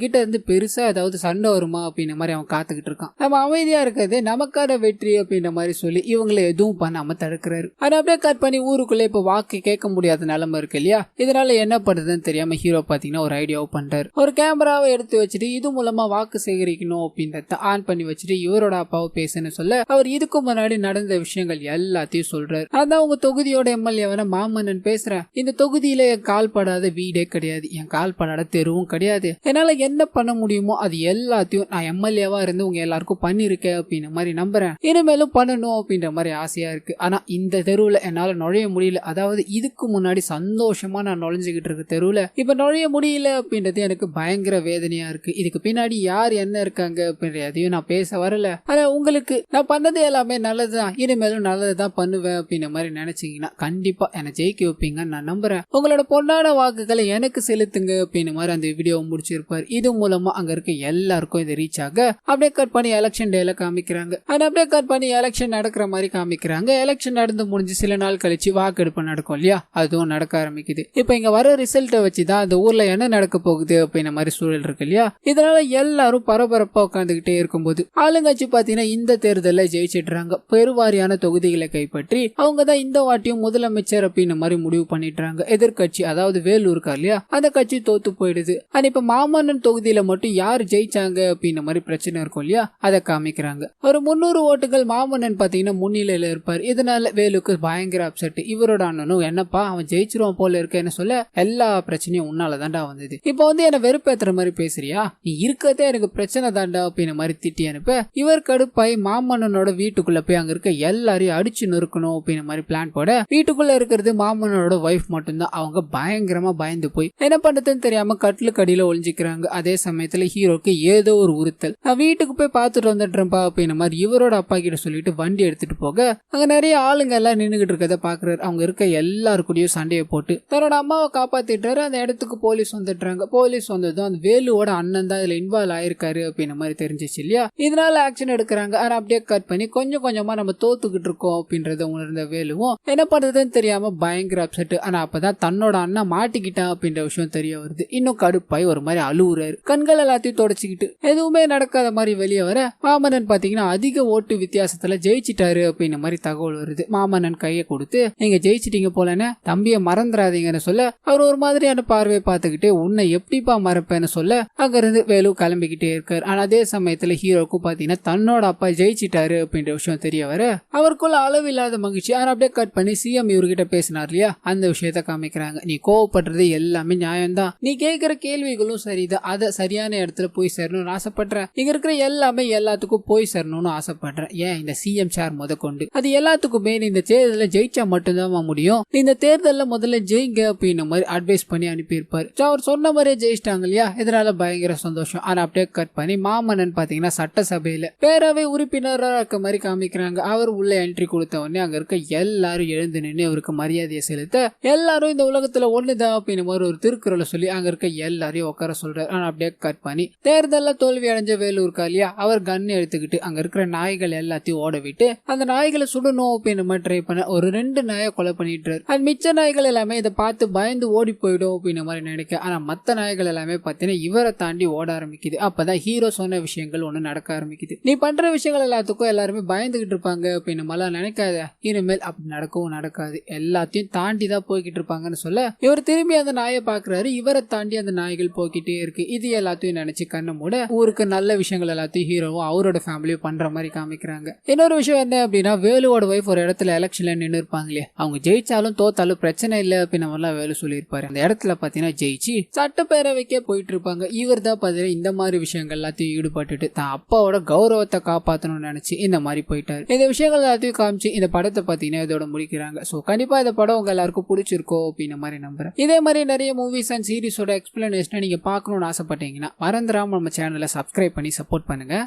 கிட்ட இருந்து பெருசா ஏதாவது சண்டை வருமா அப்படின்ற மாதிரி அவன் காத்துக்கிட்டு இருக்கான். நம்ம அமைதியா இருக்கிறது நமக்கான வெற்றி அப்படின்ற மாதிரி சொல்லி இவங்களை எதுவும் பண்ணாம தடுக்கிறாரு. அதை அப்படியே கட் பண்ணி ஊருக்குள்ள இப்ப வாக்கு கேட்க முடியாத நிலைமை இருக்கு இல்லையா, இதனால என்ன பண்றதுன்னு தெரியாம ஹீரோ பாத்தீங்கன்னா ஒரு ஐடியாவை பண்றாரு. ஒரு கேமராவை எடுத்து வச்சுட்டு இது மூலமா வாக்கு சேகரிக்கணும் அப்படின்றத ஆன் பண்ணி வச்சுட்டு இவரோட அப்பாவை பேசுன்னு சொல்ல அவர் இதுக்கு முன்னாடி நடந்த விஷயங்கள் எல்லாத்தையும் சொல்றாரு. அதான் உங்க தொகுதியோட எம்எல்ஏவன மாமன்னன் பேசுறேன், இந்த தொகுதியில என் கால் படாத வீடே கிடையாது, என் கால் படாத தெருவும் கிடையாது, என்னால என்ன பண்ண முடியுமோ அது எல்லாத்தையும் நான் எம்எல்ஏவா இருந்து உங்க எல்லாருக்கும் பண்ணிருக்கேன் அப்படின்ற மாதிரி நம்புறேன், இனிமேலும் பண்ணணும் அப்படின்ற மாதிரி ஆசையா இருக்கு. ஆனா இந்த தெருவுல என்னால நுழைய முடியல, அதாவது இதுக்கு முன்னாடி சந்தோஷமா நான் நுழைஞ்சுகிட்டு இருக்க தெருவுல இப்ப நுழைய முடியல அப்படின்றது எனக்கு பயங்கர வேதனையா இருக்கு. இதுக்கு பின்னாடி யார் என்ன இருக்காங்க அப்படின்ற எதையும் நான் பேச வரல. ஆனா உங்களுக்கு நான் பண்ணது எல்லாமே நல்லதுதான், இனிமேலும் நல்லதுதான் பண்ணுவேன் அப்படின்ற மாதிரி நினைச்சீங்கன்னா கண்டிப்பா என்னை ஜெயிக்க வைப்பீங்கன்னு நான் நம்புறேன். உங்களோட பொன்னான வாக்குகளை எனக்கு செலுத்துங்க அப்படின்னு மாதிரி அந்த வீடியோ முடிச்சிருப்பாரு. இது மூலமா அங்க இருக்க எல்லாருக்கும் இது ரீச் ஆக அப்படியே கட் பண்ணி எலெக்ஷன் டேல காமிக்கிறாங்க. அப்படியே கட் பண்ணி எலெக்ஷன் நடக்கிற மாதிரி காமிக்கிறாங்க. எலெக்ஷன் நடந்து முடிஞ்சு சில நாள் கழிச்சு வாக்கெடுப்பு நடக்கும் இல்லையா, அதுவும் நடக்க ஆரம்பிக்குது. இப்ப இங்க வர ரிசல்ட்டை வச்சுதான் அந்த ஊர்ல என்ன நடக்க போகுது அப்படின்ற மாதிரி சூழல் இருக்கு இல்லையா. இதனால எல்லாரும் பரபரப்பா உட்காந்துகிட்டே இருக்கும்போது ஆளுங்கட்சி பாத்தீங்கன்னா இந்த தேர்தலில் ஜெயிச்சிடுறாங்க. பெருவாரியான தொகுதிகளை கைப்பற்றி அவங்க தான் இந்த வாட்டியும் முதலமைச்சர் அப்படின்ற மாதிரி முடிவு பண்ணிடுறாங்க. எதிர்கட்சி அதாவது வேலூர் இருக்கா இல்லையா, அந்த கட்சி தோத்து போயிடுது. ஆனா இப்ப மாமன்னன் தொகுதியில மட்டும் யார் ஜெயிச்சாங்க அப்படின்ற மாதிரி பிரச்சனை இருக்கும் இல்லையா, அதை காமிக்கிறாங்க. ஒரு 300 ஓட்டுகள் மாமன்னன் பாத்தீங்கன்னா முன்னிலையில இருப்பார். இதனால வேலுக்கு பயங்கர அப்செட். இவரோட அண்ணனும் என்னப்பா அவன் ஜெயிச்சிருவான் போல இருக்கேன்னு சொல்ல எல்லா பிரச்சனையும் உன்னால தாண்டா வந்தது, இப்ப வந்து என்ன வெறுப்பேத்துற மாதிரி பேசுறியா, நீ இருக்கதே எனக்கு பிரச்சனை தாண்டா அப்படின்ற மாதிரி திட்டி அனுப்ப இவர் கடுப்பாய் மாமன்னனோட வீட்டுக்குள்ள போய் அங்க இருக்க எல்லாரையும் அடிச்சு நொறுக்கணும் அப்படின்ற மாதிரி பிளான் போட வீட்டுக்குள்ள இருக்கிறது மாமன்னனோட வைஃப் மட்டும்தான். அவங்க பயங்கரமா பயந்து போய் என்ன பண்றதுன்னு தெரியாம கட்டிலுக்கு அடியில ஒளிஞ்சிக்கிறாங்க. அதே சமயத்துல ஹீரோக்கு ஏதோ ஒரு உறுத்தல், நான் வீட்டுக்கு போய் பாத்துட்டு வந்துடுறேன்ப்பா அப்படின்ற மாதிரி இவரோட அப்பா கிட்ட சொல்லிட்டு வண்டி எடுத்துட்டு போக அங்க நிறைய ஆளுங்க எல்லாம் நின்னுகிட்டு இருக்கத பாக்குறாரு. அவங்க இருக்க எல்லாருக்கூடயும் சண்டையை போட்டு தன்னோட அம்மாவை காப்பாத்திட்டாரு. அந்த இடத்துக்கு போலீஸ் வந்துடுறாங்க. போலீஸ் வந்ததும் அந்த வேலுவோட அண்ணன் தான் இதுல இன்வால்வ் ஆயிருக்காரு அப்படின்ற மாதிரி தெரிஞ்சிச்சு இல்லையா. இதனால ஆக்ஷன் எடுக்கிறாங்க. ஆனா அப்படியே கட் பண்ணி கொஞ்சம் கொஞ்சமா நம்ம தோத்துக்கிட்டு இருக்கோம் அப்படின்றத உணர்ந்த வேலுவும் என்ன பண்றதுன்னு தெரியாம பயங்கர அப்செட். ஆனா அப்பதான் தன்னோட அண்ணன் மாட்டிக்கிட்டான் அப்படின்ற விஷயம் தெரிய வருது. இன்னும் கடுப்பாய் ஒரு மாதிரி அழுவுறாரு. கண்கள் எல்லாத்தையும் தொடச்சிக்கிட்டு எதுவுமே நடக்காத மாதிரி வெளியே வர மாமன்னன் பாத்தீங்கன்னா அதிக ஓட்டு வித்தியாசத்துல ஜெயிச்சிட்டாரு அப்படின்ற மாதிரி தகவல் வருது. மாமன்னன் கையை கொடுத்து நீங்க ஜெயிச்சிட்டீங்க போலன்னு தம்பியை மறந்துடாதீங்கன்னு சொல்ல அவர் ஒரு மாதிரியான பார்வை பார்த்துக்கிட்டு உன்னை எப்படிப்பா மறப்பேன்னு சொல்ல அங்க இருந்து வேலு கிளம்பிக்கிட்டே இருக்காரு. ஆனா அதே சமயத்துல ஹீரோக்கு பாத்தீங்கன்னா தன்னோட அப்பா ஜெயிச்சிட்டாரு அப்படின்ற விஷயம் தெரிய வர அவருக்குள்ள அளவில்லாத மகிழ்ச்சி. ஆனா அப்படியே கட் பண்ணி சிஎம் இவர்கிட்ட பேசினார் இல்லையா, அந்த விஷயத்த காமிக்கிறாங்க. நீ கோவப்படுறது எல்லாமே நியாயம்தான், நீ கேட்கிற கேள்விகளும் சரிதான், அதை சரியான இடத்துல போய் சேரணும்னு ஆசைப்படுறேன், இங்க இருக்கிற எல்லாமே எல்லாத்துக்கும் போய் சேரணும்னு ஆசைப்படுறேன். ஏன் இந்த சிஎம் சேர் முதற்கொண்டு அது எல்லாத்துக்குமே நீ இந்த தேர்தலில் ஜெயிச்சா மட்டும்தான் முடியும், நீ இந்த தேர்தலில் முதல்ல ஜெயிங்க அப்படின்னு மாதிரி அட்வைஸ் பண்ணி அனுப்பியிருப்பாரு. அவர் சொன்ன மாதிரியே ஜெயிச்சிட்டாங்க இல்லையா, இதனால பயங்கர சந்தோஷம். ஆனா அப்படியே கட் பண்ணி மாமன்னன் பாத்தீங்கன்னா சட்டசபையில பேரவை உறுப்பினரா இருக்க மாதிரி காமிக்கிறாங்க. அவர் உள்ள என்ட்ரி கொடுத்த உடனே அங்க இருக்க எல்லாரும் எழுந்து நின்று அவருக்கு மரியாதையை செலுத்த எல்லாரும் இந்த உலகத்துல ஒண்ணுதான் அப்படின்னு மாதிரி ஒரு திருக்குறளை சொல்லி அங்க இருக்க எல்லாரையும் உட்கார சொல்றாரு. ஆனா அப்படியே கட் பண்ணி தேர்தல்ல தோல்வி அடைஞ்ச வேலு இருக்கா இல்லையா, அவர் கன் எடுத்துக்கிட்டு அங்க இருக்கிற நாய்கள் எல்லாத்தையும் ஓட விட்டு அந்த நாய்களை சுடணும் அப்படின்னு மாதிரி ட்ரை பண்ண ஒரு 2 நாயை கொலை பண்ணிட்டு அது மிச்ச நாய்கள் எல்லாமே இதை பார்த்து பயந்து ஓடி போயிடும் அப்படின்னு மாதிரி நினைக்க. ஆனா மத்த நாய்கள் எல்லாமே பாத்தீங்கன்னா இவரை தாண்டி ஓட ஆரம்பிக்குது. அப்பதான் ஹீரோ சொன்ன விஷயங்கள் ஒண்ணு நடக்க ஆரம்பிக்குது. நீ பண்ற விஷயங்கள் எல்லாத்துக்கும் எல்லாருமே பயந்துகிட்டு இருப்பாங்க அப்படின்னு மாதிரி நினைக்காத, இனிமேல் அப்படி நடக்கவும் நடக்காது, எல்லாத்தையும் தாண்டி தான் போய்கிட்டு இருப்பாங்கன்னு சொல்ல இவர் திரும்பி அந்த நாயை பாக்குறாரு. இவரை தாண்டி அந்த நாய்கள் போய்கிட்டே இருக்கு. இது எல்லாத்தையும் நினைச்சு கண்ண மூட ஊருக்கு நல்ல விஷயங்கள் எல்லாத்தையும் ஹீரோவும் அவரோட ஃபேமிலியும் பண்ற மாதிரி காமிக்கிறாங்க. இன்னொரு விஷயம் என்ன அப்படின்னா வேலுவோட வைஃப் ஒரு இடத்துல எலெக்ஷன்ல நின்று இருப்பாங்களே, அவங்க ஜெயிச்சாலும் தோத்தாலும் பிரச்சனை இல்லை அப்படின்னு மாதிரிலாம் வேலு சொல்லியிருப்பாரு. அந்த இடத்துல பாத்தீங்கன்னா ஜெயிச்சு சட்டப்பேரவைக்கே போயிட்டு இருப்பாங்க. இவர் தான் பாத்தீங்கன்னா இந்த மாதிரி விஷயங்கள் எல்லாத்தையும் ஈடுபட்டுட்டு தான் அப்பாவோட கௌரவத்தை காப்பாற்றணும்னு நினைச்சு இந்த மாதிரி போயிட்டாரு. இந்த விஷயங்கள் எல்லாத்தையும் காமிச்சு இந்த படத்தை பாத்தீங்கன்னா இதோட முடிக்கிறாங்க. சோ கண்டிப்பா இந்த படம் உங்க எல்லாருக்கும் பிடிச்சிருக்கோ அப்படின்னு மாதிரி நம்புறேன். இதே மாதிரி நிறைய மூவிஸ் அண்ட் சீரிஸோட எக்ஸ்பிளனேஷனை நீங்க பார்க்கணும்னு ஆசைப்பட்டீங்கன்னா மறந்துடாம நம்ம சேனலை சப்ஸ்கிரைப் பண்ணி சப்போர்ட் பண்ணுங்க.